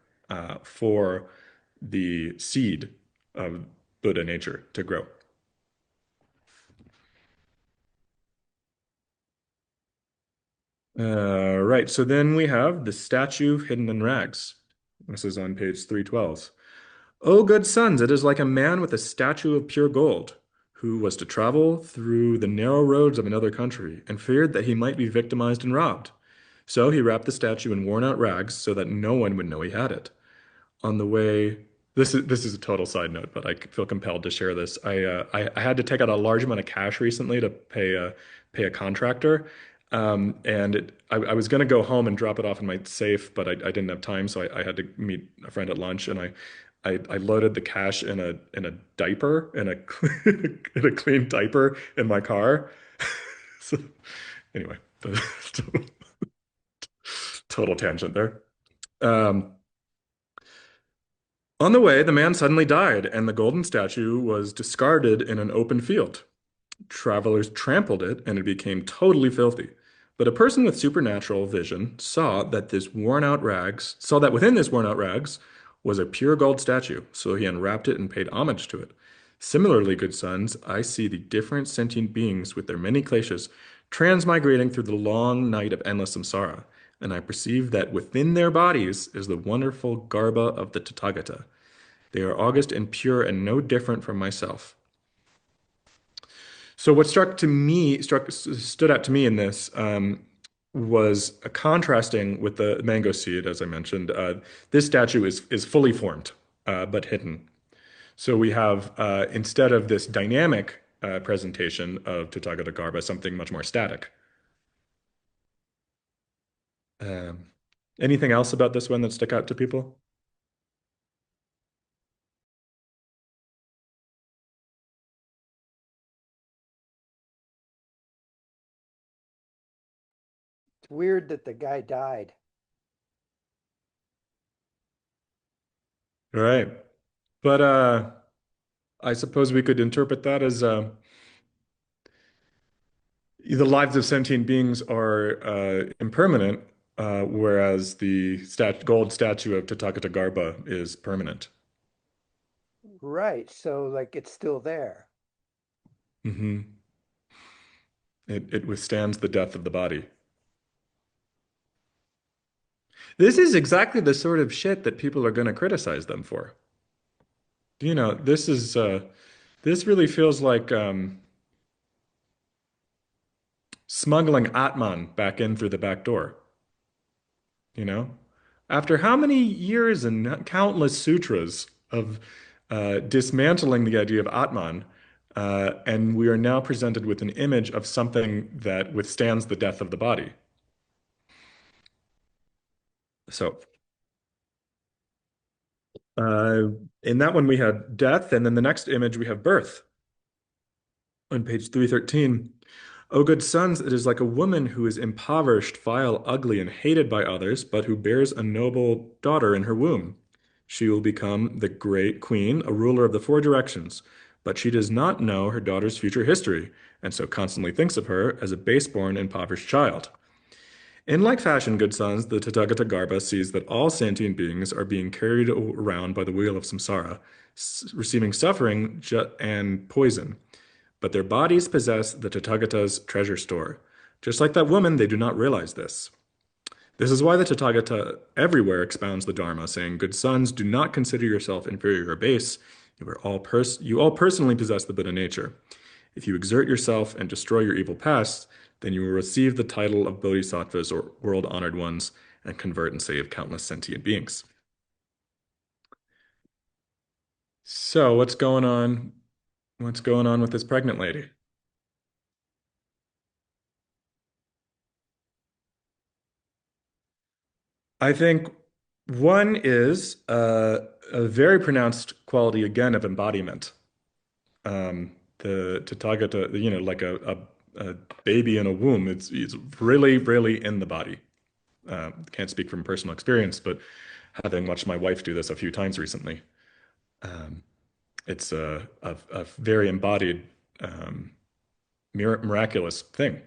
for the seed of Buddha nature to grow. Right, so then we have the statue hidden in rags. This is on page 312. O good sons, it is like a man with a statue of pure gold, who was to travel through the narrow roads of another country, and feared that he might be victimized and robbed. So he wrapped the statue in worn-out rags so that no one would know he had it. on the way. This is a total side note, but I feel compelled to share this. I had to take out a large amount of cash recently to pay a contractor, and I was going to go home and drop it off in my safe, but I didn't have time, so I had to meet a friend at lunch, and I loaded the cash in a diaper in a clean diaper in my car. So anyway, total tangent there. Um, On the way, the man suddenly died, and the golden statue was discarded in an open field. Travelers trampled it, and it became totally filthy. But a person with supernatural vision saw that within this worn out rags was a pure gold statue, so he unwrapped it and paid homage to it. Similarly, good sons, I see the different sentient beings with their many kleshas transmigrating through the long night of endless samsara, and I perceive that within their bodies is the wonderful garba of the Tathagata. They are august and pure and no different from myself. So what stood out to me in this was a contrasting with the mango seed, as I mentioned. This statue is fully formed, but hidden. So we have instead of this dynamic presentation of Tathagata Garbha, something much more static. Um, Anything else about this one that stuck out to people? It's weird that the guy died. Right. But I suppose we could interpret that as the lives of sentient beings are impermanent, whereas the gold statue of Tathagata Garbha is permanent. Right. So like it's still there. Hmm. It withstands the death of the body. This is exactly the sort of shit that people are going to criticize them for. This really feels like smuggling Atman back in through the back door. You know, after how many years and countless sutras of dismantling the idea of Atman, and we are now presented with an image of something that withstands the death of the body. So, uh, in that one, we had death, and then the next image, we have birth on page 313. O good sons, it is like a woman who is impoverished, vile, ugly, and hated by others, but who bears a noble daughter in her womb. She will become the great queen, a ruler of the four directions, but she does not know her daughter's future history, and so constantly thinks of her as a base-born, impoverished child. In like fashion, good sons, the Tathagata Garbha sees that all sentient beings are being carried around by the wheel of samsara, receiving suffering and poison, but their bodies possess the Tathagata's treasure store. Just like that woman, they do not realize this. This is why the Tathagata everywhere expounds the Dharma, saying, good sons, do not consider yourself inferior or base. You all personally possess the Buddha nature. If you exert yourself and destroy your evil past, then you will receive the title of bodhisattvas or world-honored ones and convert and save countless sentient beings. So what's going on? What's going on with this pregnant lady? I think one is a very pronounced quality again of embodiment. The Tathagata, like a baby in a womb, it's really, really in the body. Can't speak from personal experience, but having watched my wife do this a few times recently, um, it's a very embodied, miraculous thing.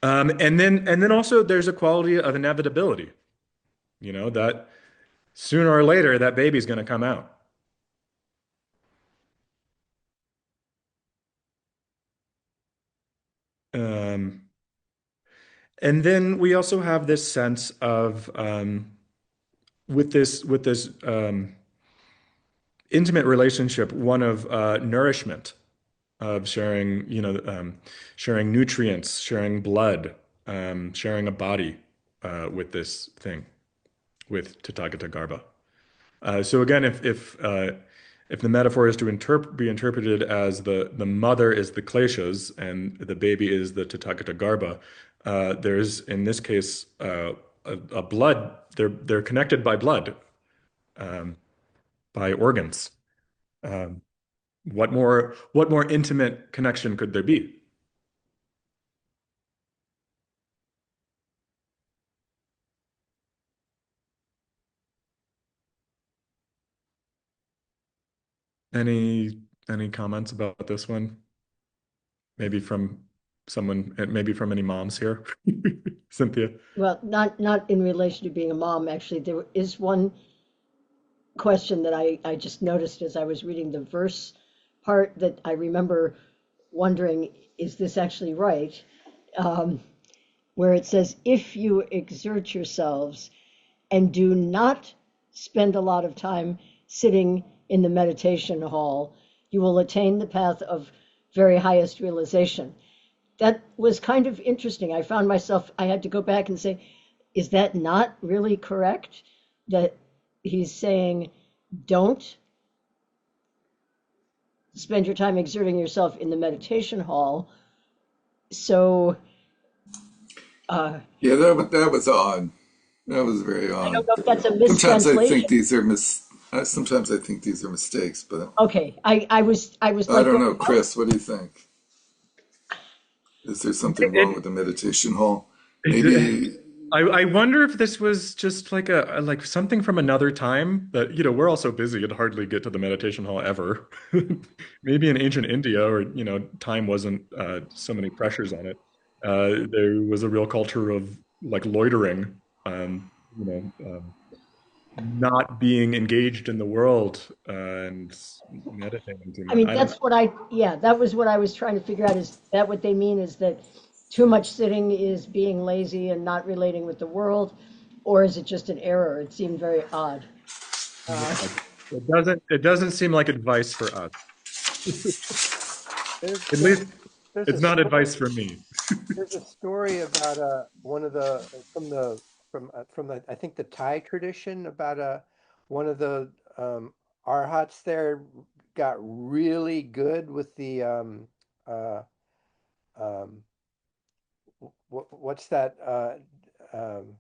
And then also there's a quality of inevitability, that sooner or later that baby's going to come out. Um, and then we also have this sense of with this intimate relationship, one of nourishment, of sharing, sharing nutrients, sharing blood, sharing a body with this thing, with Tathagata. So again, if the metaphor is to be interpreted as the mother is the kleshas and the baby is the Tathagata, there's in this case a blood. They're connected by blood, um, by organs. Um, what more intimate connection could there be? Any comments about this one? Maybe from someone, maybe from any moms here, Cynthia. Well, not in relation to being a mom, actually. There is one question that I just noticed as I was reading the verse part that I remember wondering, is this actually right? Um, where it says, if you exert yourselves and do not spend a lot of time sitting in the meditation hall, you will attain the path of very highest realization. That was kind of interesting. I found myself, I had to go back and say, is that not really correct? That he's saying, don't spend your time exerting yourself in the meditation hall. So, Yeah, that was odd. That was very I odd. don't know if that's a Sometimes I think mistranslation. these are sometimes I think these are mistakes, but Okay, I was I like don't going, know. Chris, what do you think? Is there something wrong It, with the meditation hall? it, Maybe. I wonder if this was just like like something from another time that, we're all so busy and hardly get to the meditation hall ever. Maybe in ancient India or, time wasn't so many pressures on it. There was a real culture of like loitering, not being engaged in the world and meditating too I much. mean, I don't know. yeah, that was what I was trying to figure out. Is that what they mean? Is that too much sitting is being lazy and not relating with the world? Or is it just an error? It seemed very odd. Yeah, Uh, it doesn't seem like advice for us. There's At there's least there's a it's not story advice for me. there's a story about one of the from the I think the Thai tradition about one of the arhats there got really good with the uh um what's that um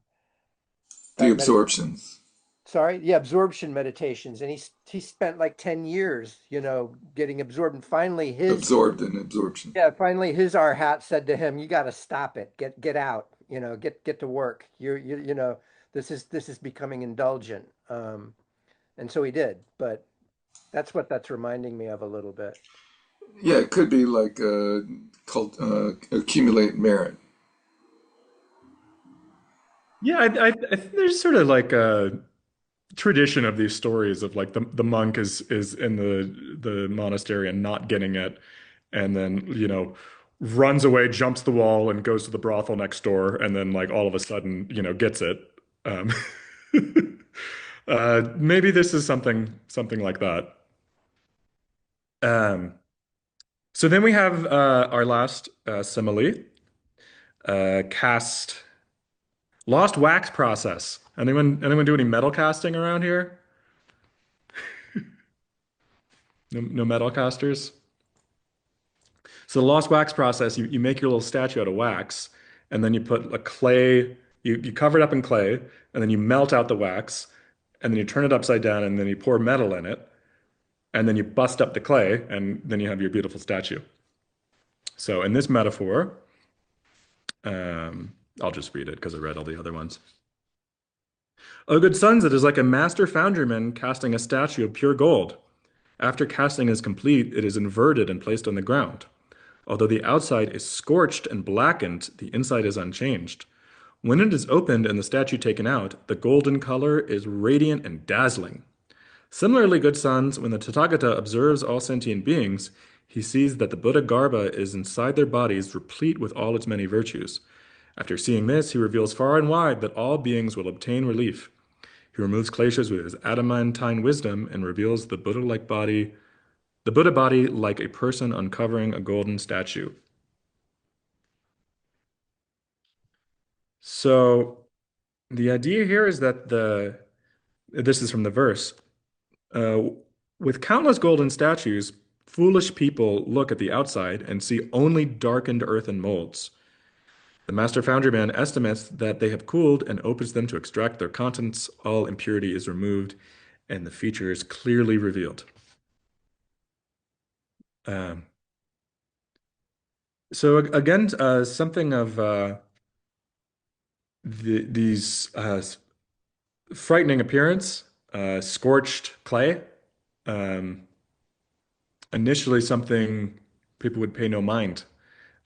The that med absorptions. sorry, yeah, absorption meditations, and he spent like 10 years, getting absorbed, and Absorbed in absorption. finally his arhat said to him, you got to stop it, get out, get to work, this is becoming indulgent, and so he did, but that's what that's reminding me of a little bit. Yeah, it could be like accumulate merit. Yeah, I think there's sort of like a tradition of these stories of like the monk is in the monastery and not getting it, and then runs away, jumps the wall, and goes to the brothel next door, and then like all of a sudden gets it. Um, maybe this is something like that. Um, so then we have our last simile, cast lost wax process. Anyone do any metal casting around here? No, no metal casters. So the lost wax process, you make your little statue out of wax, and then you put a clay, you cover it up in clay, and then you melt out the wax, and then you turn it upside down, and then you pour metal in it, and then you bust up the clay, and then you have your beautiful statue. So in this metaphor, I'll just read it because I read all the other ones. O good sons, it is like a master foundryman casting a statue of pure gold. After casting is complete, it is inverted and placed on the ground. Although the outside is scorched and blackened, the inside is unchanged. When it is opened and the statue taken out, the golden color is radiant and dazzling. Similarly, good sons, when the Tathagata observes all sentient beings, he sees that the Buddha Garbha is inside their bodies, replete with all its many virtues. After seeing this, he reveals far and wide that all beings will obtain relief. He removes kleshas with his adamantine wisdom and reveals the Buddha body like a person uncovering a golden statue. So the idea here is that this is from the verse. Uh, with countless golden statues, foolish people look at the outside and see only darkened earthen molds. The master foundry man estimates that they have cooled and opens them to extract their contents. All impurity is removed, and the feature is clearly revealed. Um, so again, something of these frightening appearance, scorched clay. Um, Initially, something people would pay no mind,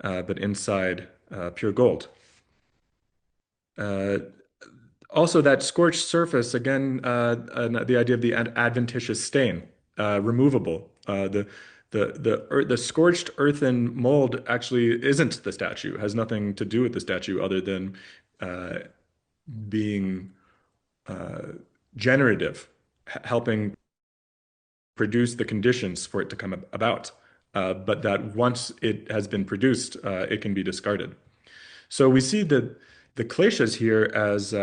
but inside, pure gold. Uh, Also, that scorched surface, again, the idea of the adventitious stain, removable. The scorched earthen mold actually isn't the statue, has nothing to do with the statue other than uh, being uh, generative, helping produce the conditions for it to come about. But that once it has been produced, it can be discarded. So we see the glaciers here as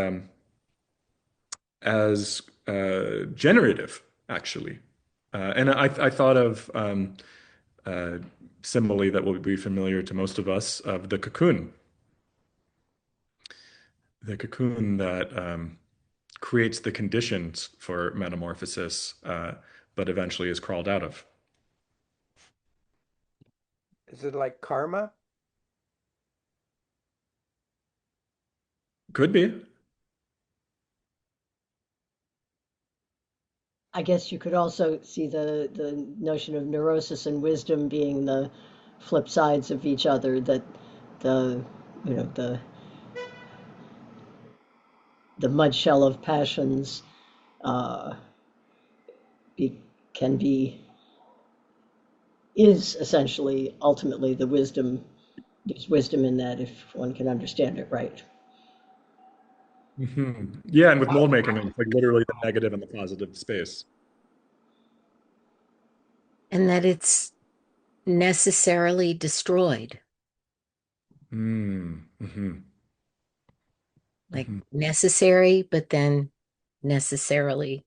generative, actually. And I thought of uh, simile that will be familiar to most of us of the cocoon that creates the conditions for metamorphosis, but eventually is crawled out of. Is it like karma? Could be. I guess you could also see the notion of neurosis and wisdom being the flip sides of each other, that the you know the mud shell of passions uh, be, can be is essentially ultimately the wisdom. There's wisdom in that if one can understand it right. Yeah, and with mold making, it's like literally the negative and the positive space. And that it's necessarily destroyed, Mm-hmm. like necessary, but then necessarily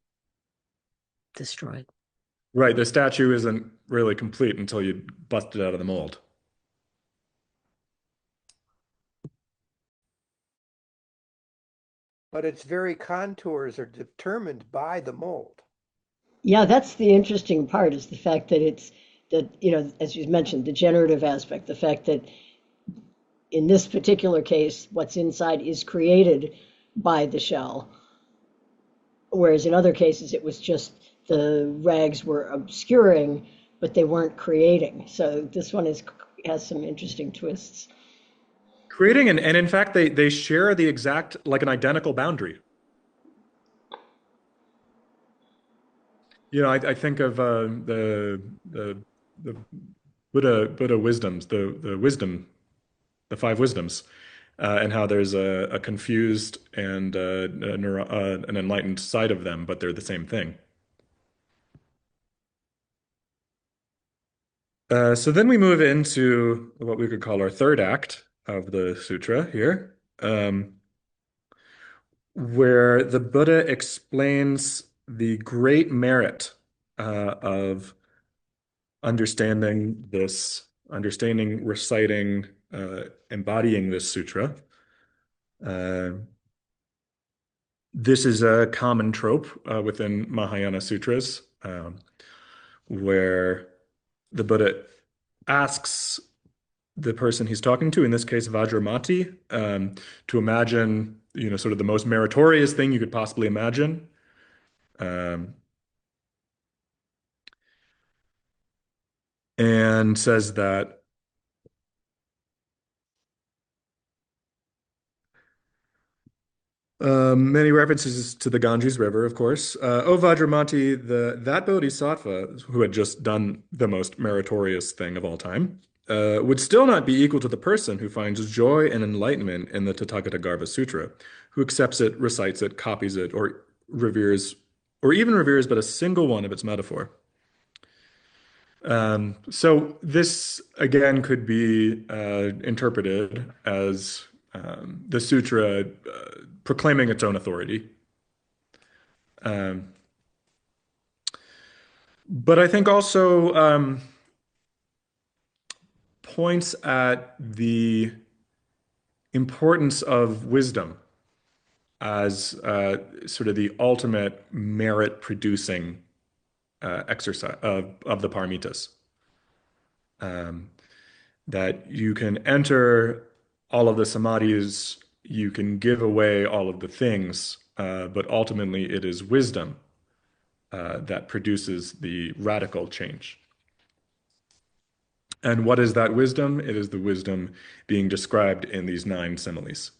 destroyed. Right, the statue isn't really complete until you bust it out of the mold. But its very contours are determined by the mold. Yeah, that's the interesting part, is the fact that it's that, as you mentioned, the generative aspect, the fact that in this particular case, what's inside is created by the shell, whereas in other cases it was just the rags were obscuring, but they weren't creating. So this one has some interesting twists. Creating and in fact they share the exact like an identical boundary. I think of the Buddha wisdoms, the wisdom, the five wisdoms, and how there's a confused and an enlightened side of them, but they're the same thing. So then we move into what we could call our third act of the sutra here, where the Buddha explains the great merit of understanding, reciting, embodying this sutra. Uh, this is a common trope within Mahayana sutras, where the Buddha asks the person he's talking to, in this case Vajramati, to imagine, sort of the most meritorious thing you could possibly imagine. Um, and says that many references to the Ganges River, of course. O Vajramati, that bodhisattva who had just done the most meritorious thing of all time, would still not be equal to the person who finds joy and enlightenment in the Tathagata Sutra, who accepts it, recites it, copies it, or even reveres but a single one of its metaphor. So this again could be interpreted as the sutra proclaiming its own authority. But I think also points at the importance of wisdom as sort of the ultimate merit producing exercise of the paramitas. That you can enter all of the samadhis, you can give away all of the things, but ultimately it is wisdom that produces the radical change. And what is that wisdom? It is the wisdom being described in these 9 similes.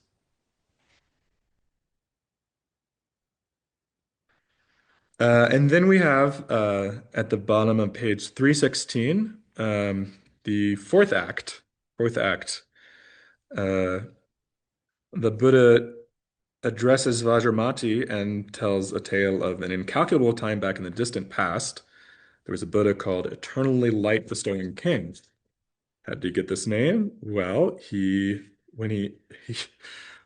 And then we have at the bottom of page 316, the fourth act. Uh, the Buddha addresses Vajramati and tells a tale of an incalculable time back in the distant past. There was a Buddha called Eternally Light Bestowing King. How did he get this name? Well, when he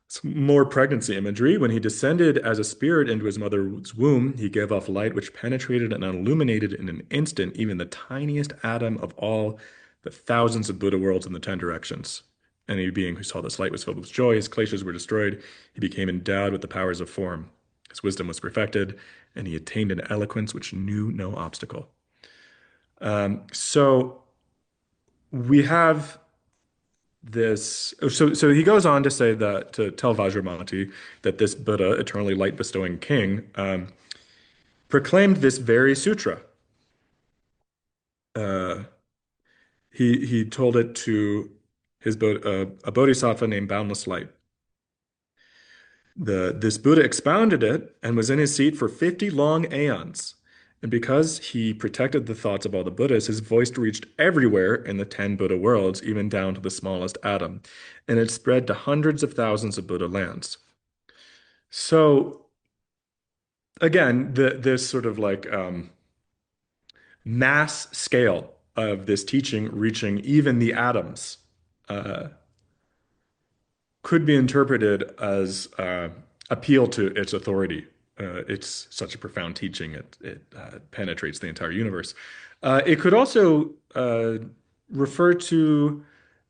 some more pregnancy imagery. When he descended as a spirit into his mother's womb, he gave off light which penetrated and illuminated in an instant even the tiniest atom of all the thousands of Buddha worlds in the 10 directions. Any being who saw this light was filled with joy. His kleshas were destroyed. He became endowed with the powers of form. His wisdom was perfected, and he attained an eloquence which knew no obstacle. So we have this. So he goes on to say that, to tell Vajramati that this Buddha, eternally light bestowing king, proclaimed this very sutra. He told it to a bodhisattva named Boundless Light. This Buddha expounded it and was in his seat for 50 long aeons. And because he protected the thoughts of all the Buddhas, his voice reached everywhere in the 10 Buddha worlds, even down to the smallest atom. And it spread to hundreds of thousands of Buddha lands. So, again, this sort of like mass scale of this teaching reaching even the atoms could be interpreted as appeal to its authority. It's such a profound teaching, it penetrates the entire universe. It could also refer to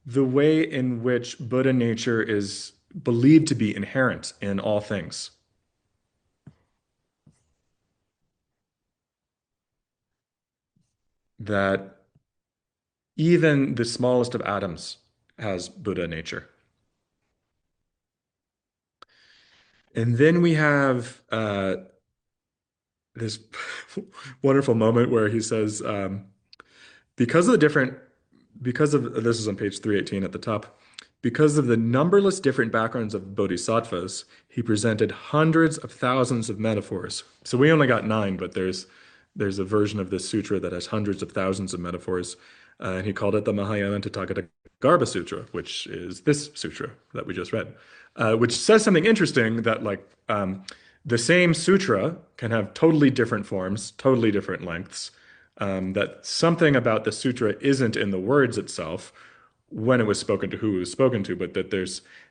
the way in which Buddha nature is believed to be inherent in all things. That even the smallest of atoms has Buddha nature. And then we have this wonderful moment where he says, because of this is on page 318 at the top, because of the numberless different backgrounds of bodhisattvas, he presented hundreds of thousands of metaphors. So we only got 9, but there's a version of this sutra that has hundreds of thousands of metaphors. And he called it the Mahayana Tathagata Garbha Sutra, which is this sutra that we just read, which says something interesting that the same sutra can have totally different forms, totally different lengths, that something about the sutra isn't in the words itself when it was spoken to who it was spoken to, but that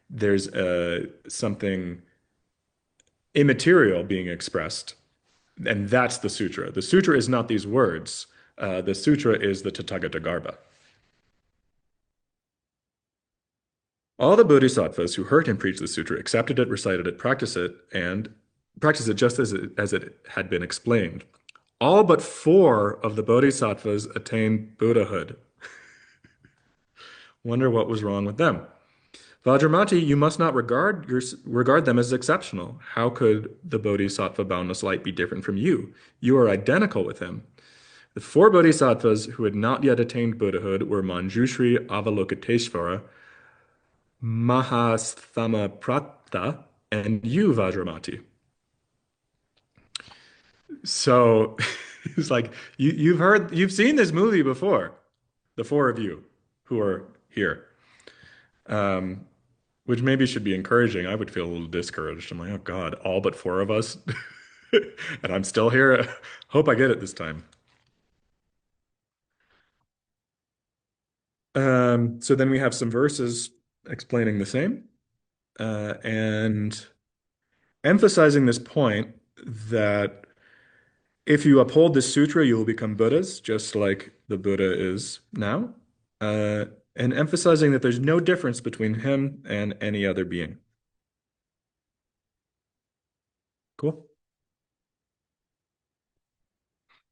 there's something immaterial being expressed, and that's the sutra. The sutra is not these words. The sutra is the Tathagata Garbha. All the bodhisattvas who heard him preach the sutra accepted it, recited it, practiced it just as it had been explained. All but 4 of the bodhisattvas attained Buddhahood. Wonder what was wrong with them. Vajramati, you must not regard them as exceptional. How could the bodhisattva boundless light be different from you? You are identical with him. The 4 bodhisattvas who had not yet attained Buddhahood were Manjushri, Avalokiteshvara, Mahasthamaprapta, and you, Vajramati. So it's like you've seen this movie before, the 4 of you who are here, which maybe should be encouraging. I would feel a little discouraged. I'm like, oh God, all but 4 of us, and I'm still here. Hope I get it this time. So then we have some verses explaining the same. and emphasizing this point that if you uphold this sutra, you will become Buddhas, just like the Buddha is now, uh, and emphasizing that there's no difference between him and any other being. Cool.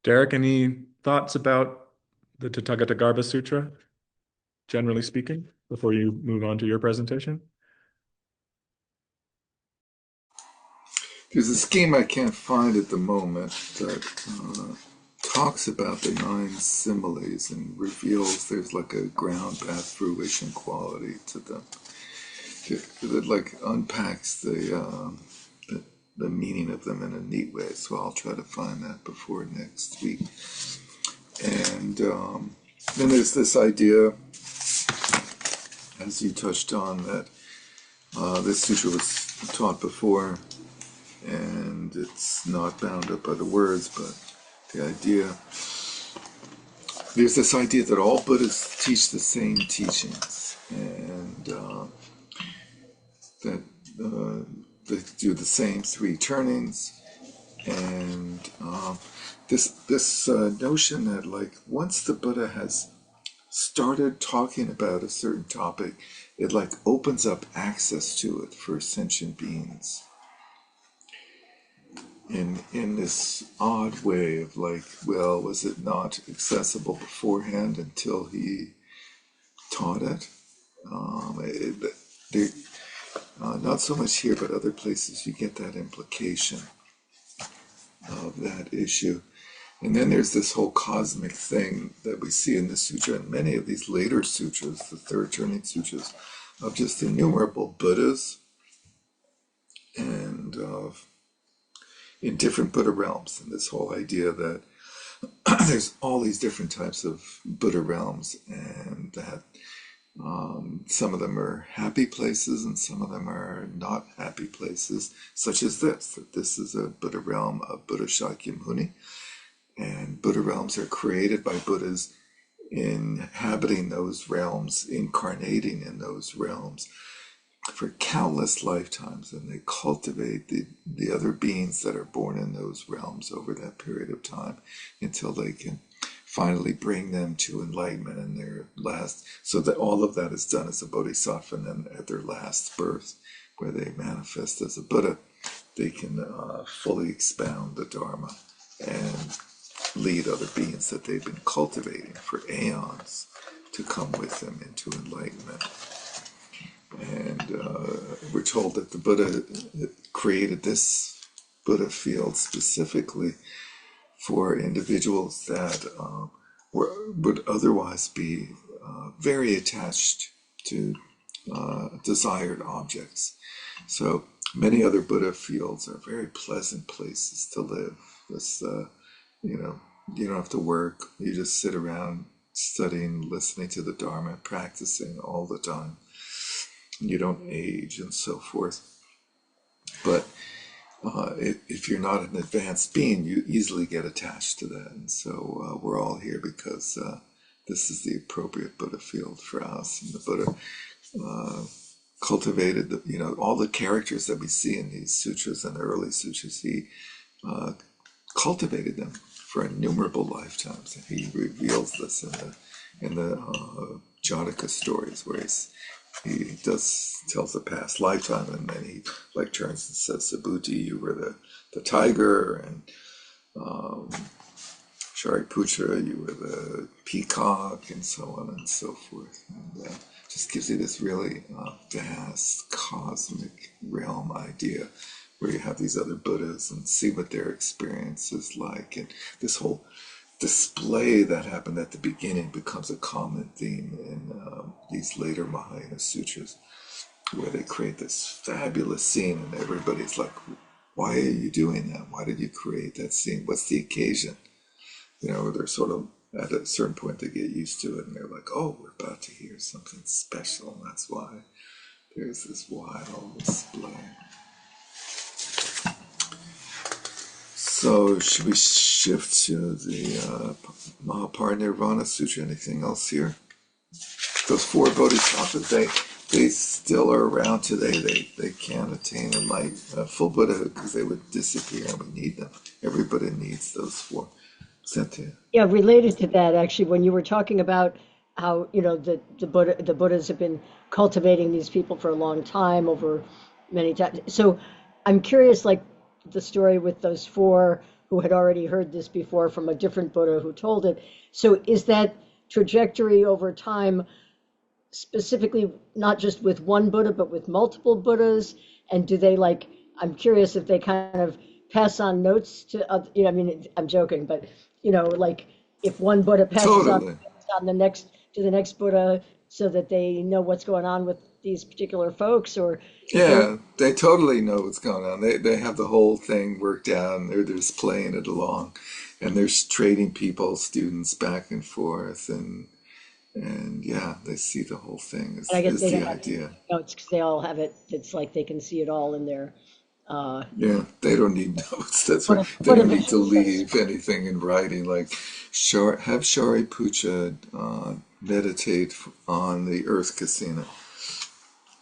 Derek, any thoughts about the Tathagata Sutra, generally speaking, before you move on to your presentation? There's a scheme I can't find at the moment that talks about the 9 similes and reveals there's like a ground path fruition quality to them. That like unpacks the meaning of them in a neat way. So I'll try to find that before next week. And then there's this idea, as you touched on, that this sutra was taught before, and it's not bound up by the words, but the idea. There's this idea that all Buddhists teach the same teachings, and that they do the same 3 turnings, and this notion that like once the Buddha has started talking about a certain topic, it like opens up access to it for sentient beings. In this odd way of like, well, was it not accessible beforehand until he taught it? Not so much here, but other places you get that implication of that issue. And then there's this whole cosmic thing that we see in the sutra and many of these later sutras, the 3rd turning sutras, of just innumerable Buddhas and in different Buddha realms, and this whole idea that there's all these different types of Buddha realms, and that some of them are happy places and some of them are not happy places, such as this, that this is a Buddha realm of Buddha Shakyamuni, and Buddha realms are created by Buddhas inhabiting those realms, incarnating in those realms for countless lifetimes, and they cultivate the other beings that are born in those realms over that period of time until they can finally bring them to enlightenment in their last, so that all of that is done as a bodhisattva, and then at their last birth, where they manifest as a Buddha, they can fully expound the Dharma and lead other beings that they've been cultivating for aeons to come with them into enlightenment. And we're told that the Buddha created this Buddha field specifically for individuals that would otherwise be very attached to desired objects. So many other Buddha fields are very pleasant places to live. This, you don't have to work. You just sit around studying, listening to the Dharma, practicing all the time. You don't age and so forth. But if you're not an advanced being, you easily get attached to that. And so we're all here because this is the appropriate Buddha field for us. And the Buddha cultivated, all the characters that we see in these sutras and the early sutras. He cultivated them for innumerable lifetimes. And he reveals this in the Jataka stories, where he tells the past lifetime, and then he like turns and says, Subhuti, you were the tiger, and Shariputra, you were the peacock, and so on and so forth. And just gives you this really vast cosmic realm idea, where you have these other Buddhas and see what their experience is like. And this whole display that happened at the beginning becomes a common theme in these later Mahayana sutras, where they create this fabulous scene and everybody's like, why are you doing that? Why did you create that scene? What's the occasion? They're sort of, at a certain point they get used to it and they're like, oh, we're about to hear something special, and that's why there's this wild display. So should we shift to the Mahaparinirvana Sutra? Anything else here? Those 4 bodhisattvas, they still are around today. They can't attain a light, full Buddhahood, because they would disappear, and we need them. Everybody needs those four. Cynthia. Yeah, related to that, actually, when you were talking about how, the Buddhas have been cultivating these people for a long time, over many times. So I'm curious, like the story with those four who had already heard this before from a different Buddha who told it. So is that trajectory over time specifically not just with one Buddha, but with multiple Buddhas? And do they, like, I'm curious if they kind of pass on notes to other, I mean, I'm joking, but, like if one Buddha passes Totally. on the next to the next Buddha so that they know what's going on with these particular folks, or is there, Yeah, they totally know what's going on. They have the whole thing worked out, and they're just playing it along, and they're trading people, students back and forth, and yeah, they see the whole thing and I guess is they the don't have to idea. take notes because they all have it. It's like they can see it all in their, uh, Yeah, they don't need notes. That's right. Buddha, They Buddha don't need to vision, so to speak. leave anything in writing. Like, have Shariputra meditate on the Earth Casino.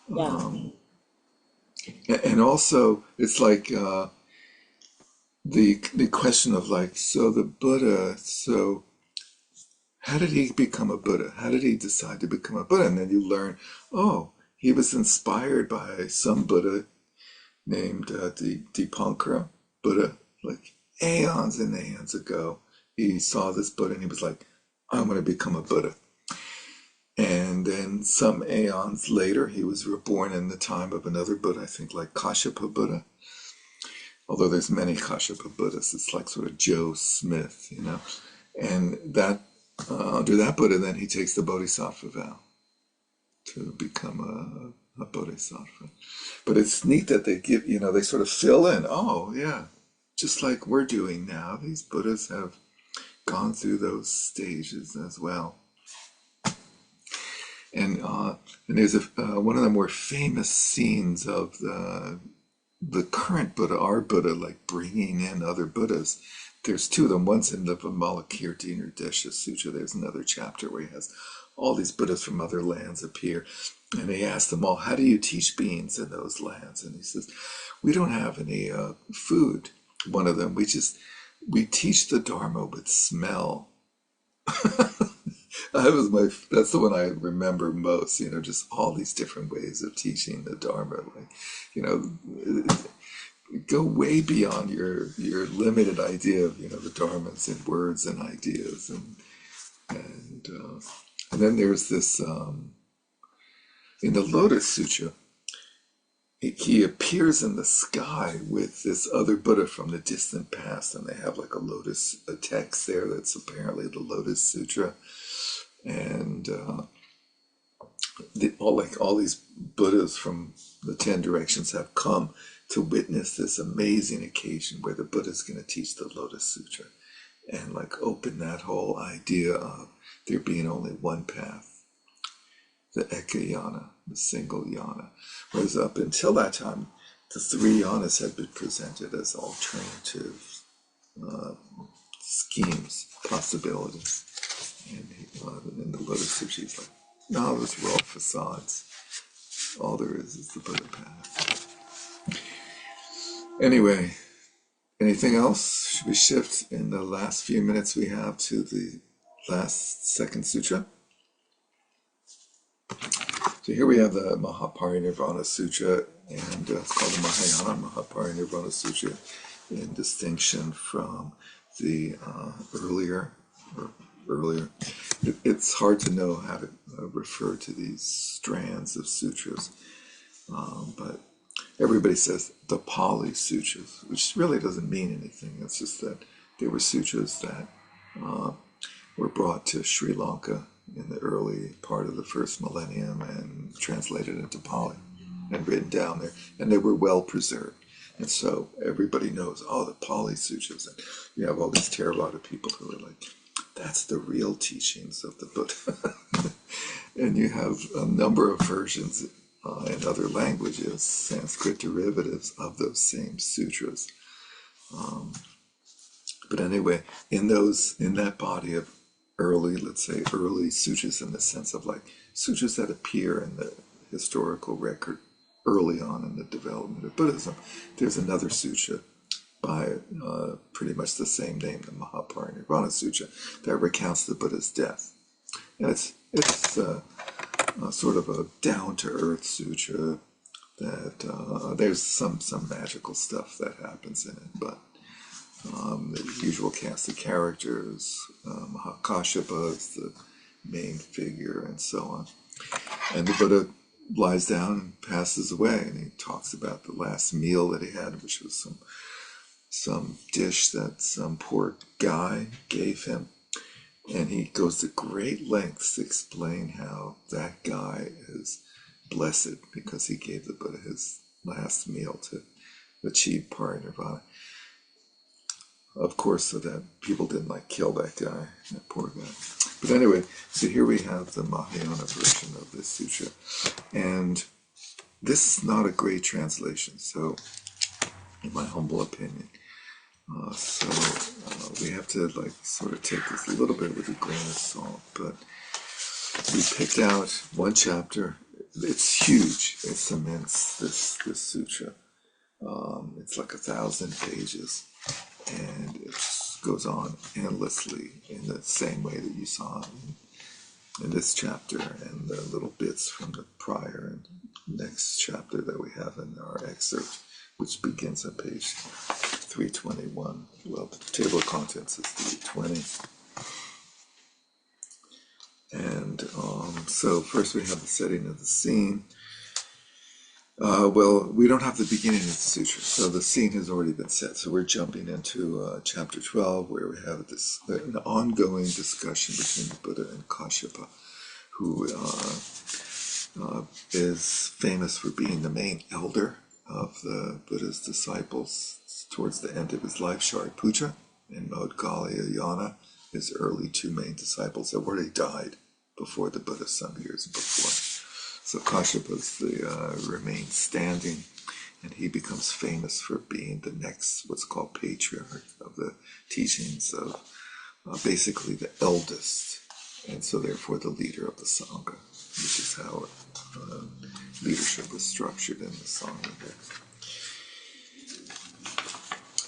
Yeah. And also, it's like the question of like, so the Buddha, so how did he become a Buddha? How did he decide to become a Buddha? And then you learn, oh, he was inspired by some Buddha named Dipankara Buddha, like aeons and aeons ago. He saw this Buddha and he was like, I'm going to become a Buddha. And then some aeons later, he was reborn in the time of another Buddha, I think like Kashyapa Buddha. Although there's many Kashyapa Buddhas, it's like sort of Joe Smith, And that under that Buddha, then he takes the Bodhisattva vow to become a Bodhisattva. But it's neat that they give, they sort of fill in. Oh, yeah, just like we're doing now. These Buddhas have gone through those stages as well. And there's one of the more famous scenes of the current Buddha, our Buddha, like bringing in other Buddhas. There's two of them. One's in the Vimalakirti Nirdesha Sutra. There's another chapter where he has all these Buddhas from other lands appear. And he asks them all, how do you teach beings in those lands? And he says, we don't have any food. One of them, we teach the Dharma with smell. That's the one I remember most, just all these different ways of teaching the Dharma. Like, go way beyond your limited idea of, the Dharmas and words and ideas. And then there's this, in the Lotus Sutra, he appears in the sky with this other Buddha from the distant past, and they have like a text there that's apparently the Lotus Sutra. And all these Buddhas from the 10 directions have come to witness this amazing occasion where the Buddha is going to teach the Lotus Sutra and like open that whole idea of there being only one path, the Ekayana, the single yana. Whereas up until that time, the three yanas had been presented as alternative schemes, possibilities. And in the Lotus Sutra, he's like, no, those were all facades. All there is the Buddha path. Anyway, anything else? Should we shift in the last few minutes we have to the last second sutra? So here we have the Mahaparinirvana Sutra, and it's called the Mahayana Mahaparinirvana Sutra in distinction from the earlier. It's hard to know how to refer to these strands of sutras, but everybody says the Pali Sutras, which really doesn't mean anything. It's just that they were sutras that were brought to Sri Lanka in the early part of the first millennium and translated into Pali and written down there, and they were well preserved. And so everybody knows, oh, the Pali Sutras. And you have all these Theravada people who are like, that's the real teachings of the Buddha. And you have a number of versions in other languages, Sanskrit derivatives of those same sutras. But anyway, in that body of early sutras, in the sense of like sutras that appear in the historical record early on in the development of Buddhism. There's another sutra by pretty much the same name, the Mahaparinirvana Sutra, that recounts the Buddha's death. And it's sort of a down-to-earth sutra that there's some magical stuff that happens in it, but the usual cast of characters, Mahakashyapa is the main figure, and so on. And the Buddha lies down and passes away, and he talks about the last meal that he had, which was some dish that some poor guy gave him. And he goes to great lengths to explain how that guy is blessed because he gave the Buddha his last meal to achieve parinirvana. Of course, so that people didn't kill that guy, that poor guy. But anyway, so here we have the Mahayana version of this sutra. And this is not a great translation, so in my humble opinion. We have to sort of take this a little bit with a grain of salt, but we picked out one chapter. It's huge. It's immense, this sutra. It's 1,000 pages, and it just goes on endlessly in the same way that you saw in this chapter and the little bits from the prior and next chapter that we have in our excerpt, which begins on page 321. Well, the table of contents is 320. And so first we have the setting of the scene. Well, we don't have the beginning of the sutra, so the scene has already been set. So we're jumping into chapter 12, where we have an ongoing discussion between the Buddha and Kashyapa, who is famous for being the main elder of the Buddha's disciples towards the end of his life. Shariputra and Maudgalyayana, his early two main disciples, have already died before the Buddha, some years before. So Kashyapa remains standing, and he becomes famous for being the next, what's called patriarch of the teachings of basically the eldest, and so therefore the leader of the Sangha, which is how leadership was structured in the Sangha there.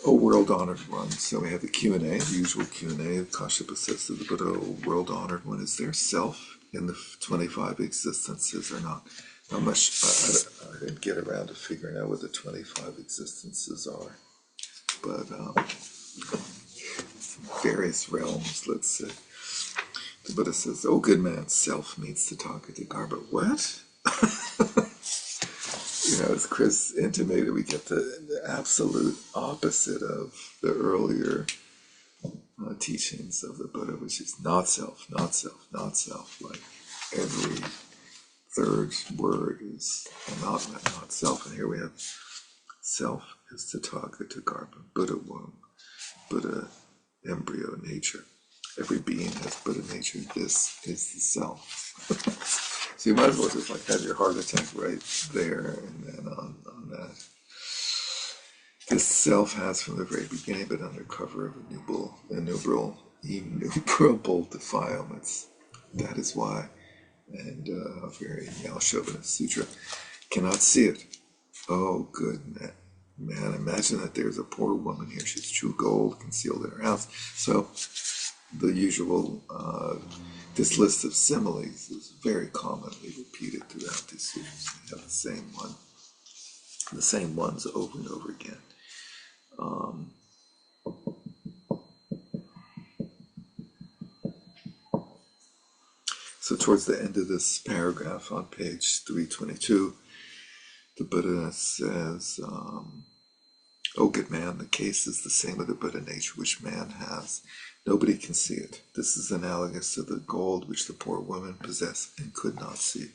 O world-honored one. So we have the Q&A, the usual Q&A. Kashyapa says to the Buddha, O world-honored one, is there self in the 25 existences or not? Not much. I didn't get around to figuring out what the 25 existences are, but various realms, let's say. The Buddha says, "Oh, good man, self meets Tathagata." But what? As Chris intimated, we get the absolute opposite of the earlier teachings of the Buddha, which is not self, not self, not self. Like every third word is not self. And here we have self is Tathagata, Buddha womb, Buddha embryo nature. Every being has Buddha nature. This is the self. So you might as well just have your heart attack right there and then on that. This self has from the very beginning been under cover of innumerable defilements. That is why, and a very Chauvinist sutra, cannot see it. Oh, good man, imagine that there's a poor woman here. She's true gold concealed in her house. So the usual, this list of similes is very commonly repeated throughout these sutras. They have the same ones over and over again. So towards the end of this paragraph on page 322, the Buddha says, "O good man, the case is the same with the Buddha nature which man has. Nobody can see it. This is analogous to the gold which the poor woman possessed and could not see.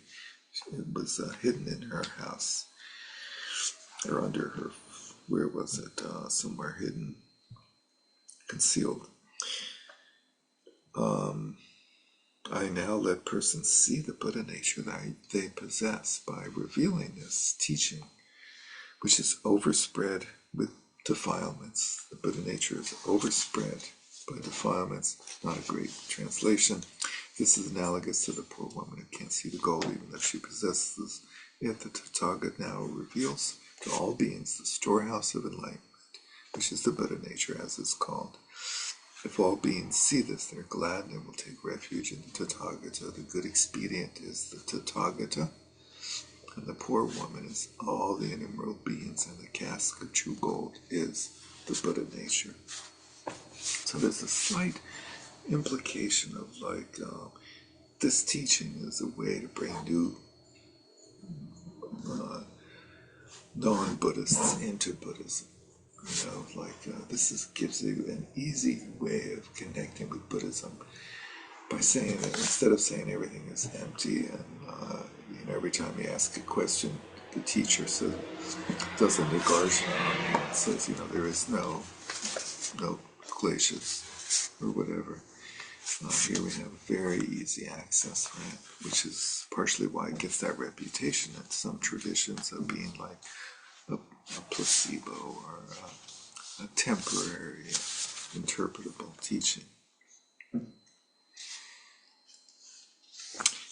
It was hidden in her house, or under her, where was it? Somewhere hidden, concealed. I now let persons see the Buddha nature that they possess by revealing this teaching, which is overspread with defilements. The Buddha nature is overspread by defilements. Not a great translation. This is analogous to the poor woman who can't see the gold even though she possesses it. The Tathagata now reveals to all beings the storehouse of enlightenment, which is the Buddha nature as it's called. If all beings see this, they're glad and will take refuge in the Tathagata. The good expedient is the Tathagata, and the poor woman is all the innumerable beings, and the cask of true gold is the Buddha nature. So there's a slight implication of like this teaching is a way to bring new non-Buddhists into Buddhism. This gives you an easy way of connecting with Buddhism by saying that instead of saying everything is empty and every time you ask a question, the teacher does a negarjana and says, there is no glaciers or whatever. Here we have very easy access, right? Which is partially why it gets that reputation in some traditions of being like a placebo or a temporary interpretable teaching.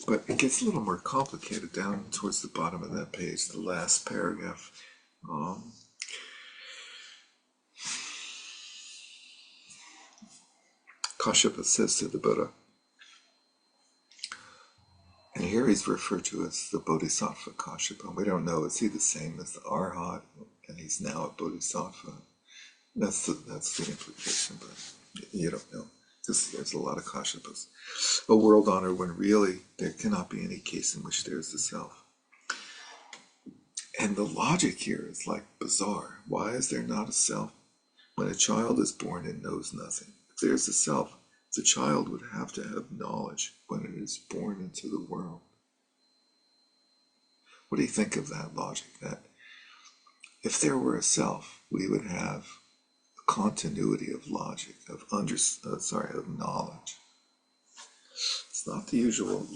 But it gets a little more complicated down towards the bottom of that page, the last paragraph. Kashyapa says to the Buddha, and here he's referred to as the Bodhisattva Kashyapa. We don't know, is he the same as the Arhat, and he's now a Bodhisattva? That's the implication, but you don't know. There's a lot of Kashyapas. A world honor when really there cannot be any case in which there is the self. And the logic here is like bizarre. Why is there not a self? When a child is born and knows nothing, if there's a self, the child would have to have knowledge when it is born into the world. What do you think of that logic? That if there were a self, we would have a continuity of logic, of knowledge. It's not the usual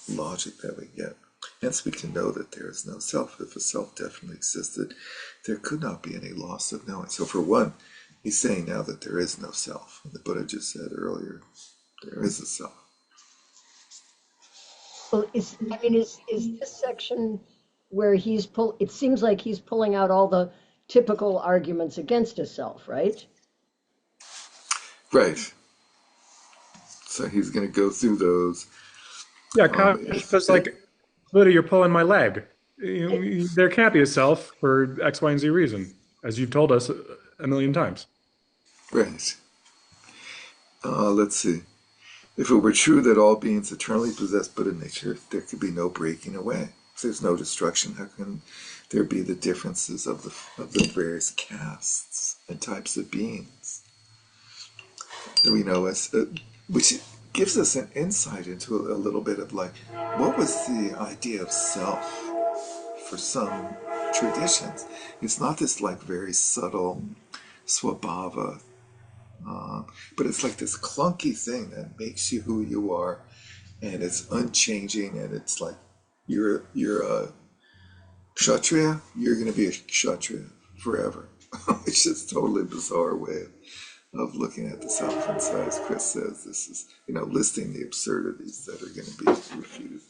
logic that we get. Hence we can know that there is no self. If a self definitely existed, there could not be any loss of knowing. So for one, he's saying now that there is no self. And the Buddha just said earlier, there is a self. Well, is this section where it seems like he's pulling out all the typical arguments against a self, right? Right. So he's going to go through those. Yeah, because like, Buddha, you're pulling my leg. There can't be a self for X, Y, and Z reason, as you've told us a million times. Right. Let's see. If it were true that all beings eternally possess Buddha nature, there could be no breaking away. If there's no destruction, how can there be the differences of the various castes and types of beings? We know which gives us an insight into a little bit of like, what was the idea of self for some traditions? It's not this like very subtle swabhava, but it's like this clunky thing that makes you who you are, and it's unchanging, and it's like you're a kshatriya, you're going to be a kshatriya forever. It's just totally bizarre way of looking at the self. And so as Chris says, this is listing the absurdities that are going to be refuted.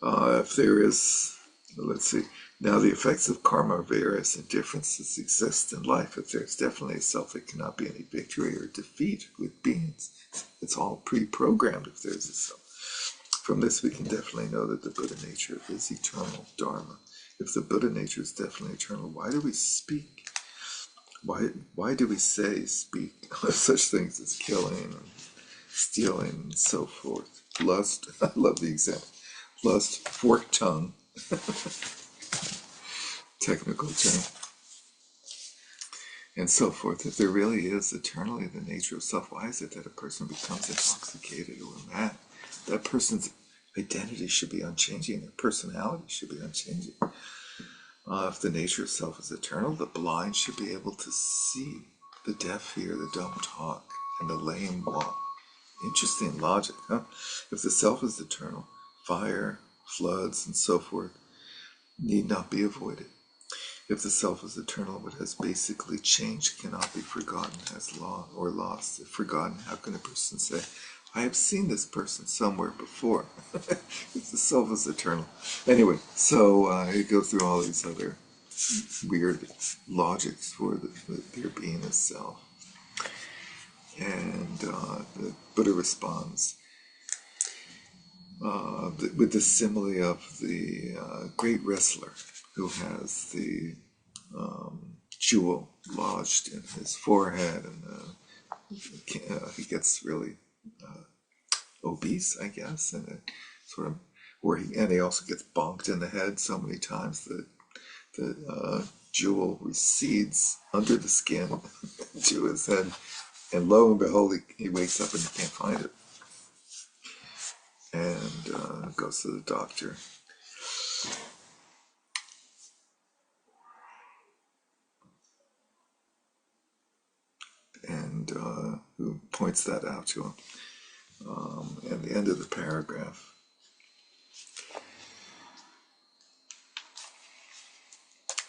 If there is, let's see, now the effects of karma are various and differences exist in life. If there's definitely a self, there cannot be any victory or defeat with beings. It's all pre-programmed if there's a self. From this we can definitely know that the Buddha nature is eternal Dharma. If the Buddha nature is definitely eternal, why do we speak? Why do we speak of such things as killing and stealing and so forth? Lust, I love the example. Lust, forked tongue, technical term, and so forth. If there really is eternally the nature of self, why is it that a person becomes intoxicated or mad? That person's identity should be unchanging. Their personality should be unchanging. If the nature of self is eternal, the blind should be able to see, the deaf hear, the dumb talk, and the lame walk. Interesting logic, huh? If the self is eternal, fire, floods, and so forth need not be avoided. If the self is eternal, what has basically changed cannot be forgotten as lost. If forgotten, how can a person say, I have seen this person somewhere before. The self is eternal. Anyway, so it goes through all these other weird logics for there being a self. And the Buddha responds with the simile of the great wrestler who has the jewel lodged in his forehead, and he gets really obese, I guess, and it sort of and he also gets bonked in the head so many times that the jewel recedes under the skin to his head, and lo and behold, he wakes up and he can't find it, and goes to the doctor. And who points that out to him. At the end of the paragraph,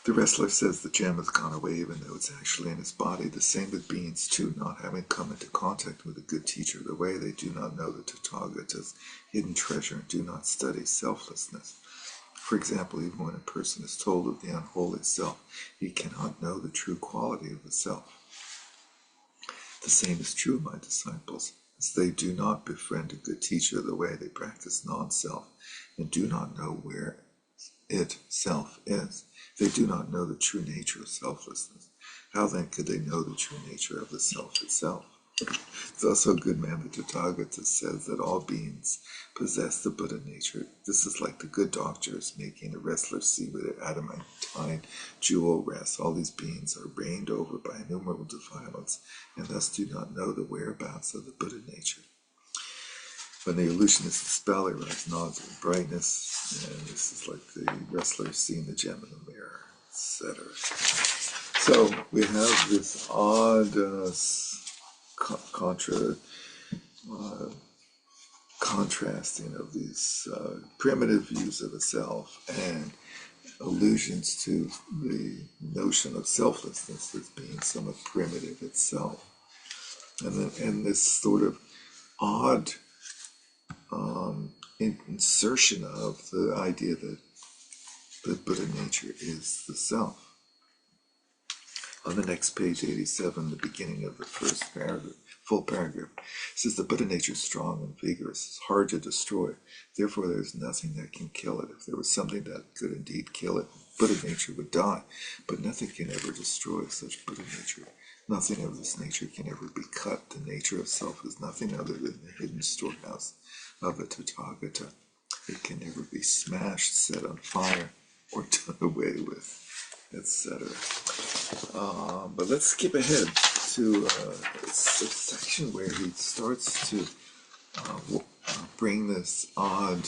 the wrestler says the gem has gone away even though it's actually in his body. The same with beings too, not having come into contact with a good teacher of the way, they do not know the Tathagata's hidden treasure and do not study selflessness. For example, even when a person is told of the unholy self, he cannot know the true quality of the self. The same is true of my disciples, as they do not befriend a good teacher of the way, they practice non-self and do not know where it, self, is. They do not know the true nature of selflessness. How then could they know the true nature of the self itself? It's also a good man, the Tathagata, says that all beings possess the Buddha nature. This is like the good doctors making a wrestler see where their adamantine jewel rests. All these beings are reigned over by innumerable defilements, and thus do not know the whereabouts of the Buddha nature. When the illusionist dispel, he rise nods with brightness, and this is like the wrestler seeing the gem in the mirror, etc. So we have this odd contrasting of these primitive views of the self and allusions to the notion of selflessness as being somewhat primitive itself, and this sort of odd insertion of the idea that the Buddha nature is the self. On the next page, 87, the beginning of the first paragraph, full paragraph, it says the Buddha nature is strong and vigorous, it's hard to destroy. Therefore, there is nothing that can kill it. If there was something that could indeed kill it, Buddha nature would die. But nothing can ever destroy such Buddha nature. Nothing of this nature can ever be cut. The nature of self is nothing other than the hidden storehouse of the Tathagata. It can never be smashed, set on fire, or done away with, etc. But let's skip ahead to a section where he starts to bring this odd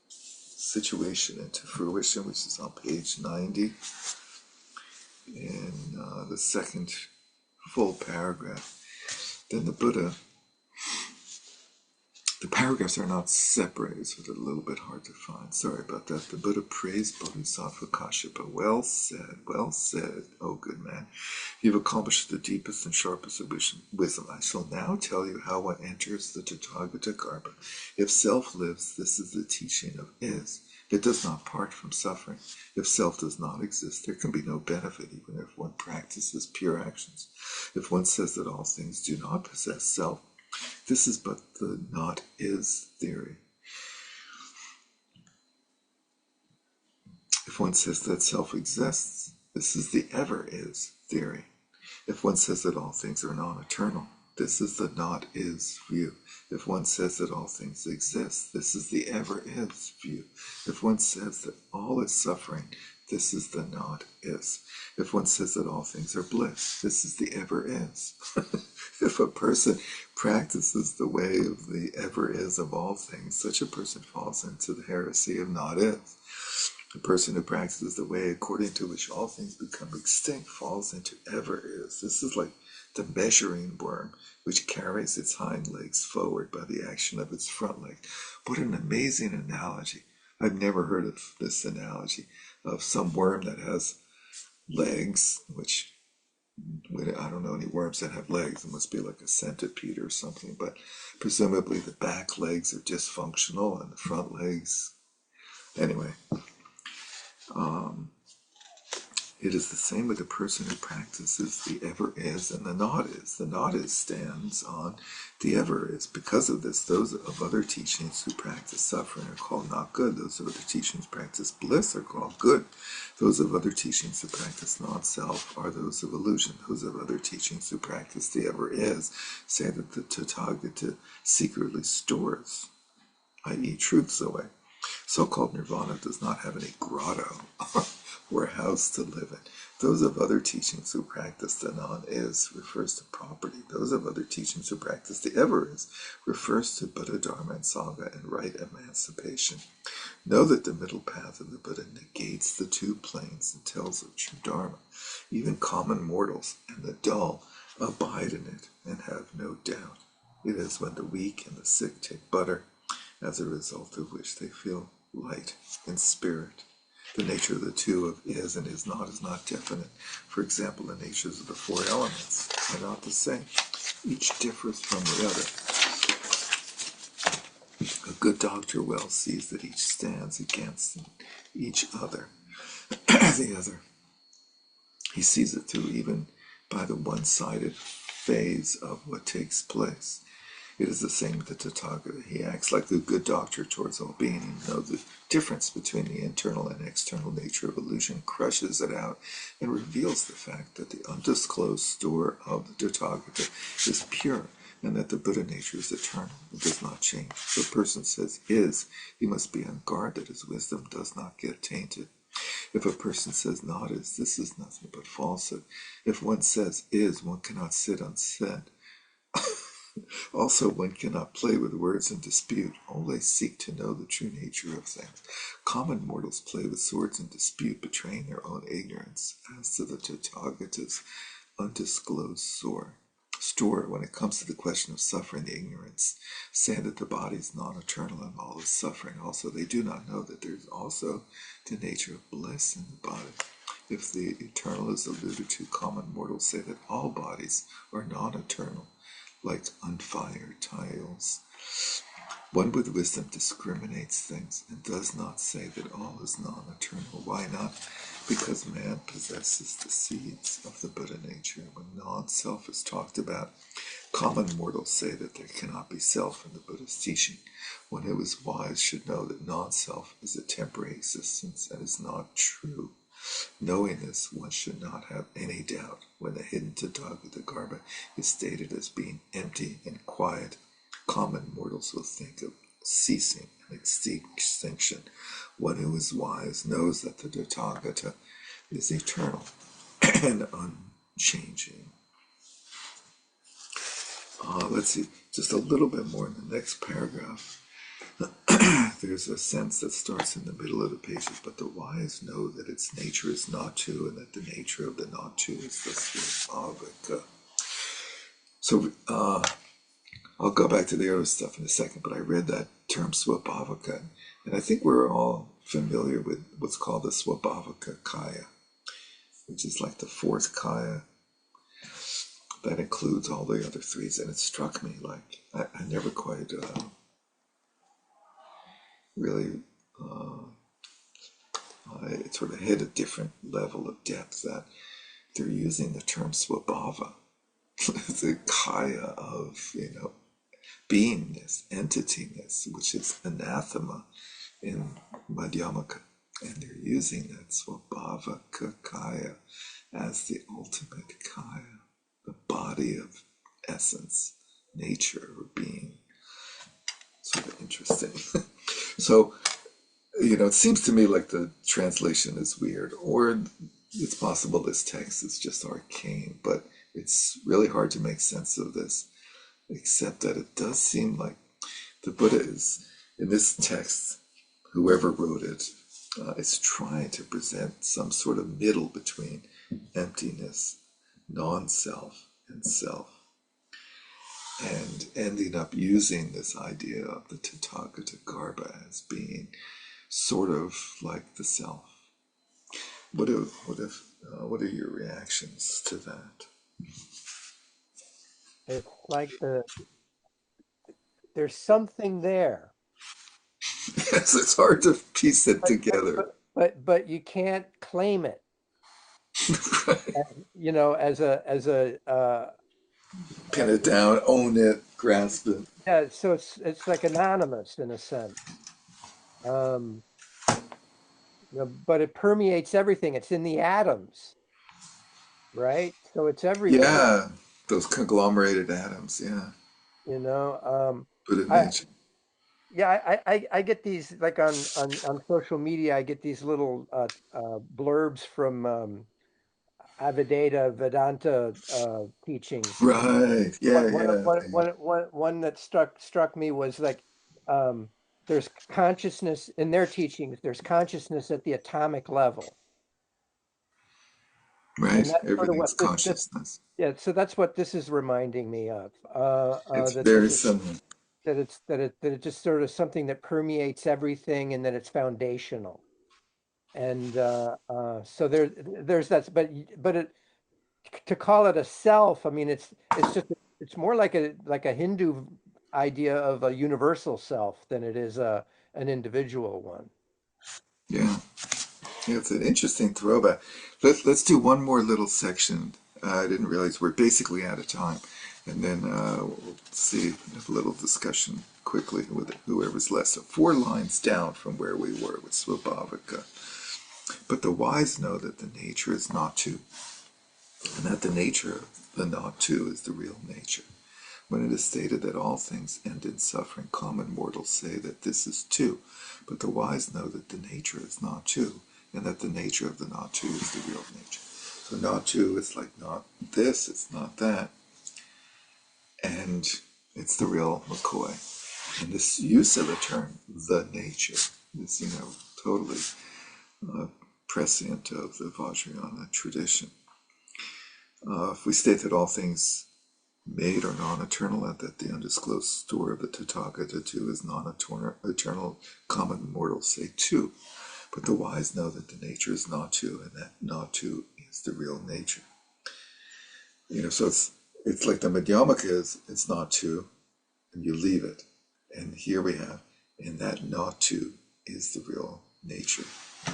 situation into fruition, which is on page 90 in the second full paragraph. Then the Buddha, the paragraphs are not separated, so they're a little bit hard to find. Sorry about that. The Buddha praised Bodhisattva Kashyapa. Well said, oh good man. You've accomplished the deepest and sharpest of wisdom. I shall now tell you how one enters the Tathagata Karma. If self lives, this is the teaching of is. It does not part from suffering. If self does not exist, there can be no benefit, even if one practices pure actions. If one says that all things do not possess self, this is but the not is theory. If one says that self exists, this is the ever is theory. If one says that all things are non-eternal, this is the not is view. If one says that all things exist, this is the ever is view. If one says that all is suffering, this is the not is. If one says that all things are bliss, this is the ever is. If a person practices the way of the ever is of all things, such a person falls into the heresy of not is. The person who practices the way according to which all things become extinct falls into ever is. This is like the measuring worm, which carries its hind legs forward by the action of its front leg. What an amazing analogy. I've never heard of this analogy of some worm that has legs, which I don't know any worms that have legs. It must be like a centipede or something, but presumably the back legs are dysfunctional and the front legs. Anyway, it is the same with the person who practices the ever is and the not is. The not is stands on the ever is. Because of this, those of other teachings who practice suffering are called not good. Those of other teachings who practice bliss are called good. Those of other teachings who practice not-self are those of illusion. Those of other teachings who practice the ever is say that the Tathagata secretly stores, i.e. truths away. So-called nirvana does not have any grotto or house to live in. Those of other teachings who practice the non-is refers to property. Those of other teachings who practice the ever-is refers to Buddha, Dharma, and Sangha and right emancipation. Know that the middle path of the Buddha negates the two planes and tells of true Dharma. Even common mortals and the dull abide in it and have no doubt. It is when the weak and the sick take butter, as a result of which they feel light in spirit. The nature of the two of is and is not definite. For example, the natures of the four elements are not the same. Each differs from the other. A good doctor well sees that each stands against each other, the other. He sees it through even by the one-sided phase of what takes place. It is the same with the Tathagata. He acts like the good doctor towards all being. He knows the difference between the internal and external nature of illusion, crushes it out, and reveals the fact that the undisclosed store of the Tathagata is pure, and that the Buddha nature is eternal. It does not change. If a person says is, he must be on guard that his wisdom does not get tainted. If a person says not is, this is nothing but falsehood. If one says is, one cannot sit unsaid. Also, one cannot play with words in dispute, only seek to know the true nature of things. Common mortals play with swords in dispute, betraying their own ignorance as to the Tathagata's undisclosed store. When it comes to the question of suffering, the ignorance say that the body is non-eternal and all is suffering. Also, they do not know that there is also the nature of bliss in the body. If the eternal is alluded to, common mortals say that all bodies are non-eternal, like unfired tiles. One with wisdom discriminates things and does not say that all is non-eternal. Why not? Because man possesses the seeds of the Buddha nature. When non-self is talked about, common mortals say that there cannot be self in the Buddha's teaching. One who is wise should know that non-self is a temporary existence and is not true. Knowing this, one should not have any doubt when the hidden Tathagata Garbha is stated as being empty and quiet. Common mortals will think of ceasing and extinction. One who is wise knows that the Tathagata is eternal and unchanging. Let's see, just a little bit more in the next paragraph. There's a sense that starts in the middle of the pages, but the wise know that its nature is not two, and that the nature of the not two is the Svabhavika. So I'll go back to the other stuff in a second, but I read that term Svabhavika, and I think we're all familiar with what's called the Svabhavika Kaya, which is like the fourth Kaya that includes all the other threes, and it struck me like I never quite really it sort of hit a different level of depth that they're using the term Swabhava, the kaya of, beingness, entityness, which is anathema in Madhyamaka. And they're using that Swabhavaka kaya as the ultimate kaya, the body of essence, nature, or being. Sort of interesting. So, it seems to me like the translation is weird, or it's possible this text is just arcane, but it's really hard to make sense of this, except that it does seem like the Buddha is, in this text, whoever wrote it, is trying to present some sort of middle between emptiness, non-self, and self, and ending up using this idea of the Tathagata Garbha as being sort of like the self. What if What are your reactions to that? It's like there's something there, Yes, it's hard to piece it but but together. but but you can't claim it, Right. Pin it down, own it, grasp it. yeah. So it's like anonymous in a sense. Um, but it permeates everything. It's in the atoms, right? So it's everywhere. Yeah, those conglomerated atoms. Yeah, You know, Buddha I nature. yeah, I get these like on social media. I get these little blurbs from Avadeta Vedanta teachings. Right. One, Yeah, one, yeah. one, one that struck me was like um, there's consciousness in their teachings. There's consciousness at the atomic level, and Right. that's sort of Everything's what this consciousness. yeah. So that's what this is reminding me of. It's That very similar. that it just sort of something that permeates everything, and that it's foundational. And so there's that, but it to call it a self, I mean, it's just it's more like a Hindu idea of a universal self than it is an individual one. Yeah. Yeah, it's an interesting throwback. Let's do one more little section. I didn't realize we're basically out of time. And then we'll see, have a little discussion quickly with whoever's left. So 4 lines down from where we were with Swabhavika. But the wise know that the nature is not two, and that the nature of the not two is the real nature. When it is stated that all things end in suffering, common mortals say that this is two, but the wise know that the nature is not two, and that the nature of the not two is the real nature. So not two is like not this, it's not that, and it's the real McCoy. And this use of the term the nature is, totally prescient of the Vajrayana tradition. If we state that all things made are non-eternal, and that the undisclosed store of the Tathagata too is non-eternal, common mortals say too. But the wise know that the nature is not two, and that not two is the real nature. So it's like the Madhyamaka is it's not two, and you leave it. And here we have, and that not two is the real nature.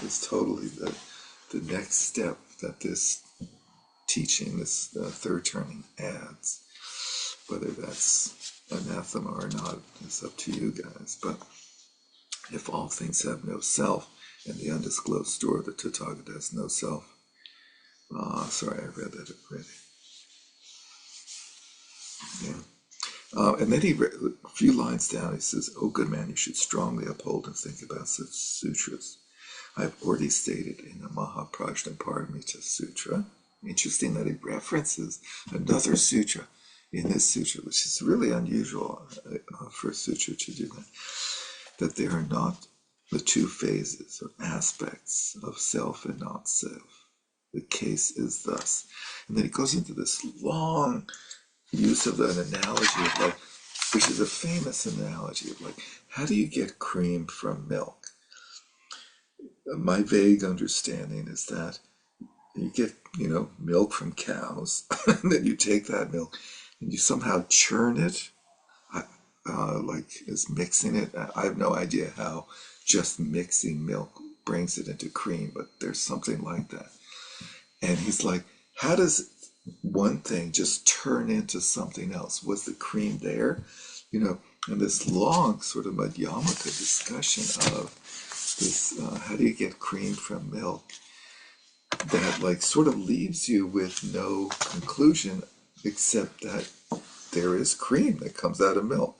It's totally the next step that this teaching, this third turning adds. Whether that's anathema or not is up to you guys. But if all things have no self, and the undisclosed store of the Tathagata has no self, sorry, I read that already. Yeah. And then a few lines down, he says, "Oh, good man, you should strongly uphold and think about such sutras. I've already stated in the Mahaprajnaparamita Sutra." Interesting that he references another sutra in this sutra, which is really unusual for a sutra to do that they are not the two phases or aspects of self and not self. The case is thus. And then he goes into this long use of an analogy of like, which is a famous analogy of like, how do you get cream from milk? My vague understanding is that you get, milk from cows, and then you take that milk and you somehow churn it, like as mixing it. I have no idea how just mixing milk brings it into cream, but there's something like that. And he's like, how does one thing just turn into something else? Was the cream there? And this long sort of Madhyamaka discussion of this, how do you get cream from milk? That like sort of leaves you with no conclusion except that there is cream that comes out of milk,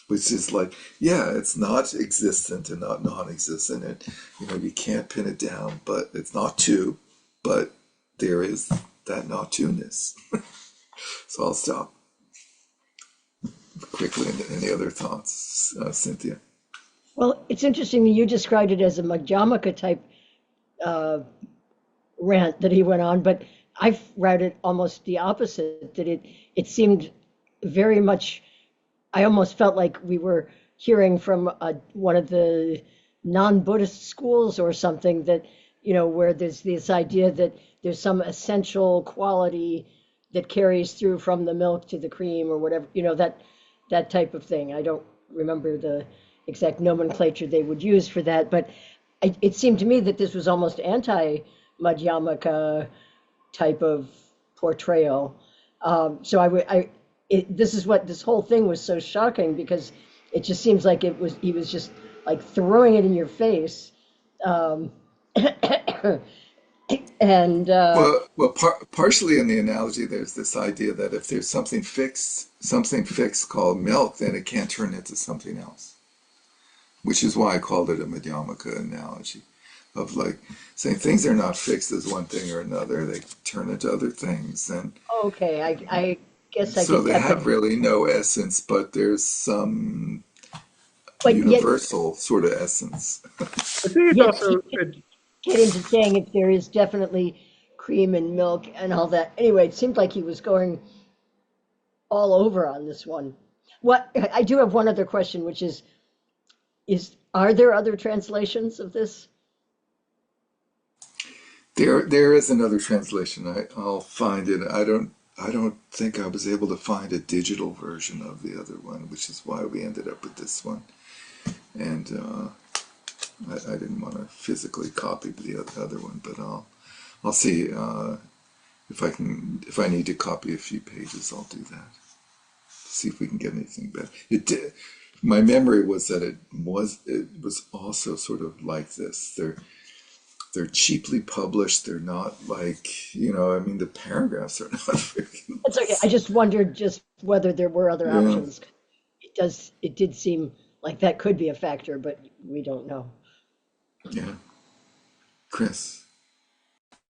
which is like, yeah, it's not existent and not non-existent, and you can't pin it down, but it's not two, but there is that not two-ness. So I'll stop quickly. Any other thoughts, Cynthia? Well, it's interesting that you described it as a Madhyamaka type uh, rant that he went on, but I've read it almost the opposite, that it seemed very much, I almost felt like we were hearing from one of the non-Buddhist schools or something, that, where there's this idea that there's some essential quality that carries through from the milk to the cream or whatever, that type of thing. I don't remember the exact nomenclature they would use for that, but it seemed to me that this was almost anti-Madhyamaka type of portrayal. So this is what this whole thing was so shocking because it just seems like he was just like throwing it in your face. Um, and Partially in the analogy, there's this idea that if there's something fixed called milk, then it can't turn into something else, which is why I called it a Madhyamaka analogy of like saying things are not fixed as one thing or another, they turn into other things. And okay, I guess I so get they that, have really no essence, but there's some but yet, universal sort of essence. I think it's yet also get into saying if there is definitely cream and milk and all that. Anyway, it seemed like he was going all over on this one. What I do have one other question, which is are there other translations of this? There is another translation. I'll find it. I don't think I was able to find a digital version of the other one, which is why we ended up with this one. And I didn't want to physically copy the other one, but I'll see if I need to copy a few pages, I'll do that. See if we can get anything better. It did. My memory was that it was also sort of like this. They're cheaply published. They're not like, I mean, the paragraphs are not very It's okay. I just wondered just whether there were other yeah, options. It did seem like that could be a factor, but we don't know. yeah. Chris.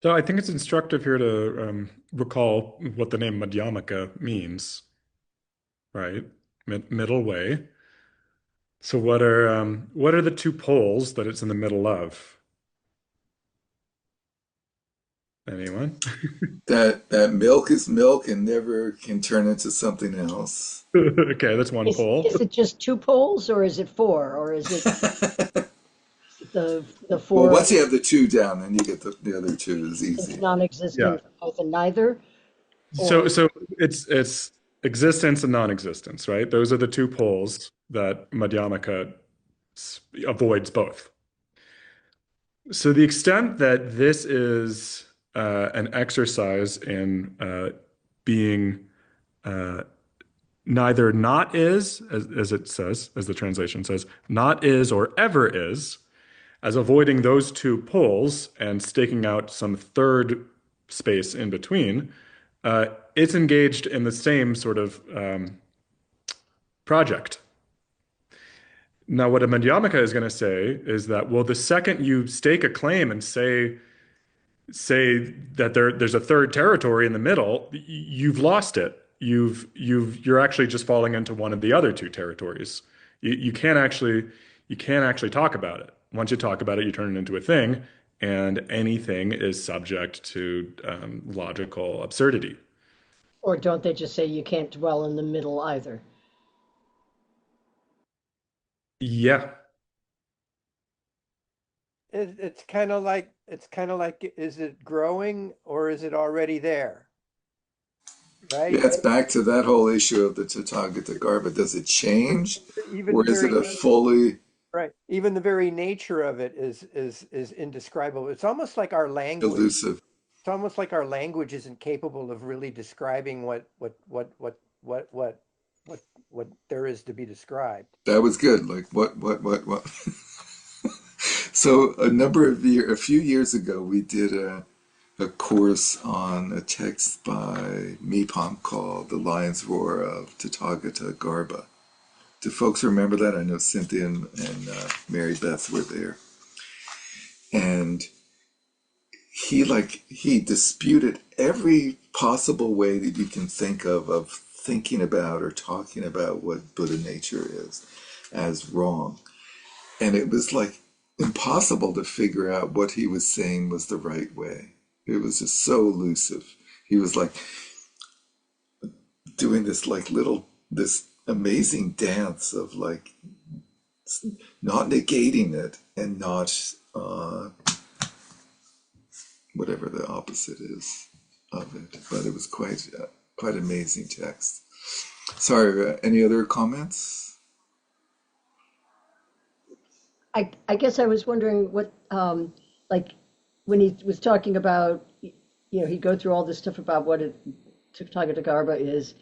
so I think it's instructive here to recall what the name Madhyamaka means, right? Middle way. So what are the two poles that it's in the middle of? Anyone? That milk is milk and never can turn into something else. Okay, that's one pole. Is it just two poles or is it four or is it the Well, four once you have the two down, then you get the other two is it's easy. Yeah. non-existent both and neither? So Or so it's existence and non-existence, right? Those are the two poles that Madhyamaka avoids both. So the extent that this is an exercise in being uh, neither not is, as it says, as the translation says, not is or ever is, as avoiding those two poles and staking out some third space in between, it's engaged in the same sort of project. Now, what a Madhyamaka is going to say is that, well, the second you stake a claim and say that there's a third territory in the middle, you've lost it. You're actually just falling into one of the other two territories. You can't actually talk about it. Once you talk about it, you turn it into a thing, and anything is subject to logical absurdity. or don't they just say you can't dwell in the middle either? Yeah. It's kind of like, is it growing or is it already there? Yeah, Right? it's back to that whole issue of the Tathagata Garbha. Does it change, Even or the is it very a fully right. Even the very nature of it is indescribable. It's almost like our language. elusive? It's almost like our language isn't capable of really describing what there is to be described. That was good. Like what? So a few years ago, we did a course on a text by Mipam called "The Lion's Roar of Tathagata Garbha." Do folks remember that? I know Cynthia and Mary Beth were there, and he disputed every possible way that you can think of thinking about or talking about what Buddha nature is as wrong. And it was like impossible to figure out what he was saying was the right way. It was just so elusive. He was like doing this amazing dance of like not negating it and not whatever the opposite is of it. But it was quite amazing text. Sorry, any other comments? I guess I was wondering what, like, when he was talking about, he'd go through all this stuff about what a Tagatagarbha is,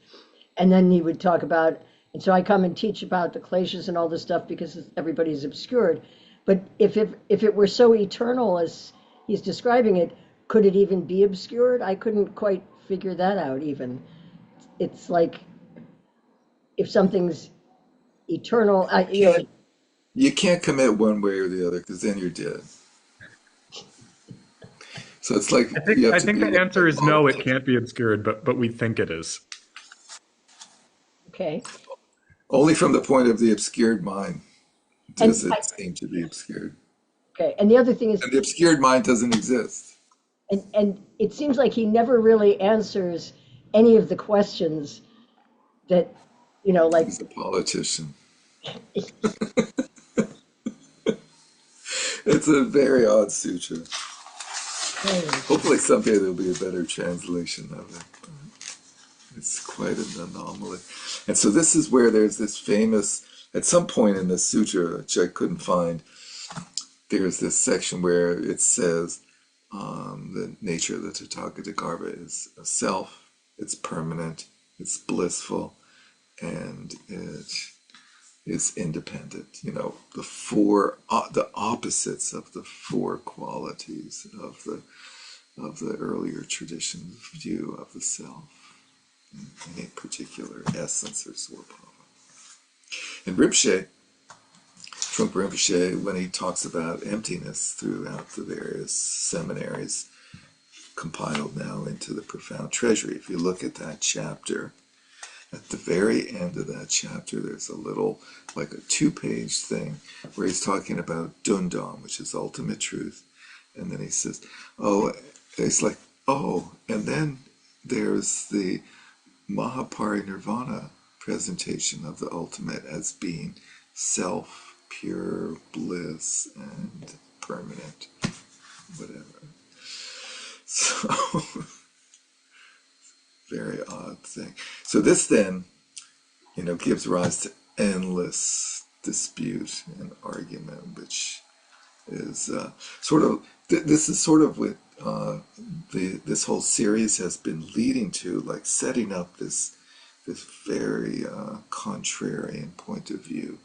and then he would talk about, and so I come and teach about the glaciers and all this stuff because everybody's obscured. But if it were so eternal as he's describing it, could it even be obscured? I couldn't quite figure that out even. It's like if something's eternal, You can't commit one way or the other because then you're dead. So it's like I think you have I to think be the answer is no, it volatile. can't be obscured, but we think it is. okay. Only from the point of the obscured mind does And it seem to be obscured. okay, and the other thing is, And the obscured mind doesn't exist. and it seems like he never really answers any of the questions that, like, He's a politician. It's a very odd sutra. Hopefully someday there'll be a better translation of it. It's quite an anomaly. And so this is where there's this famous, at some point in the sutra, which I couldn't find, there's this section where it says the nature of the Tathagata is a self, it's permanent, it's blissful, and it is independent. The opposites of the four qualities of the earlier tradition's view of the self in a particular essence or swabhava. And Rinpoche, Trungpa Rinpoche, when he talks about emptiness throughout the various seminaries compiled now into the Profound Treasury, if you look at that chapter, at the very end of that chapter, there's a little, like a 2-page thing where he's talking about Dundam, which is ultimate truth. And then he says, oh, it's like, oh, and then there's the Mahaparinirvana presentation of the ultimate as being self, pure bliss, and permanent, whatever. So, very odd thing. So this then, gives rise to endless dispute and argument, which is sort of, this is sort of what this whole series has been leading to, like setting up this very contrarian point of view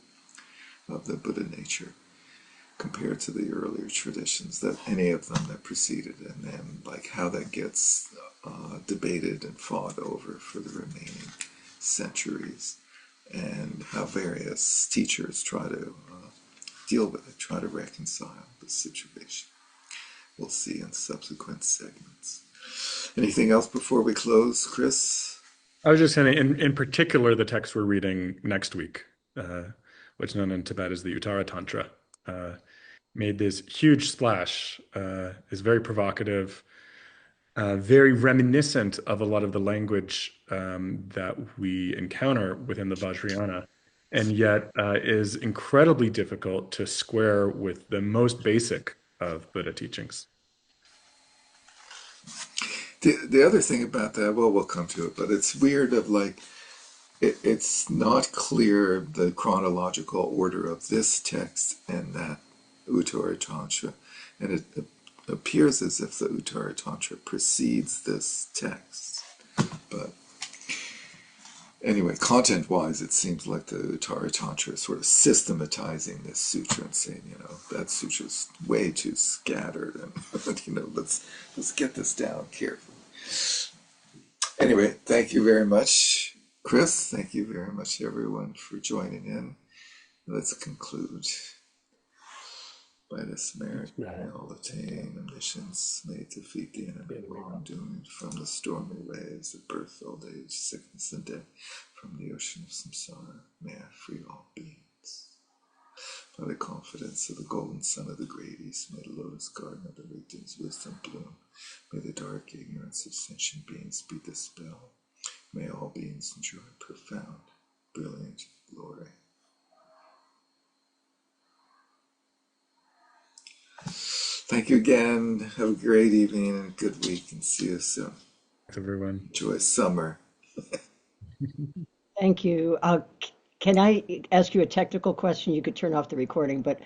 of the Buddha nature compared to the earlier traditions, that any of them that preceded, and then like how that gets debated and fought over for the remaining centuries, and how various teachers try to deal with it, try to reconcile the situation. We'll see in subsequent segments. Anything else before we close, Chris? I was just saying, in particular, the text we're reading next week, which known in Tibet as the Uttara Tantra, made this huge splash, is very provocative, very reminiscent of a lot of the language that we encounter within the Vajrayana, and yet is incredibly difficult to square with the most basic of Buddha teachings. The other thing about that, well, we'll come to it, but it's weird of like, it's not clear the chronological order of this text and that Uttara Tantra, and it appears as if the Uttara Tantra precedes this text. But anyway, content-wise, it seems like the Uttara Tantra is sort of systematizing this sutra and saying, that sutra's way too scattered, and let's get this down carefully. Anyway, thank you very much, Chris. Thank you very much, everyone, for joining in. Let's conclude. By this merit, we all attain omniscience, may defeat the enemy of wrongdoing, from the stormy waves of birth, old age, sickness, and death, from the ocean of samsara, may I free all beings. By the confidence of the golden sun of the great east, may the lotus garden of the victim's wisdom bloom. May the dark ignorance of sentient beings be dispelled. May all beings enjoy profound, brilliant glory. Thank you again. Have a great evening and a good week, and see you soon. Thanks, everyone. Enjoy summer. Thank you. Can I ask you a technical question? You could turn off the recording, but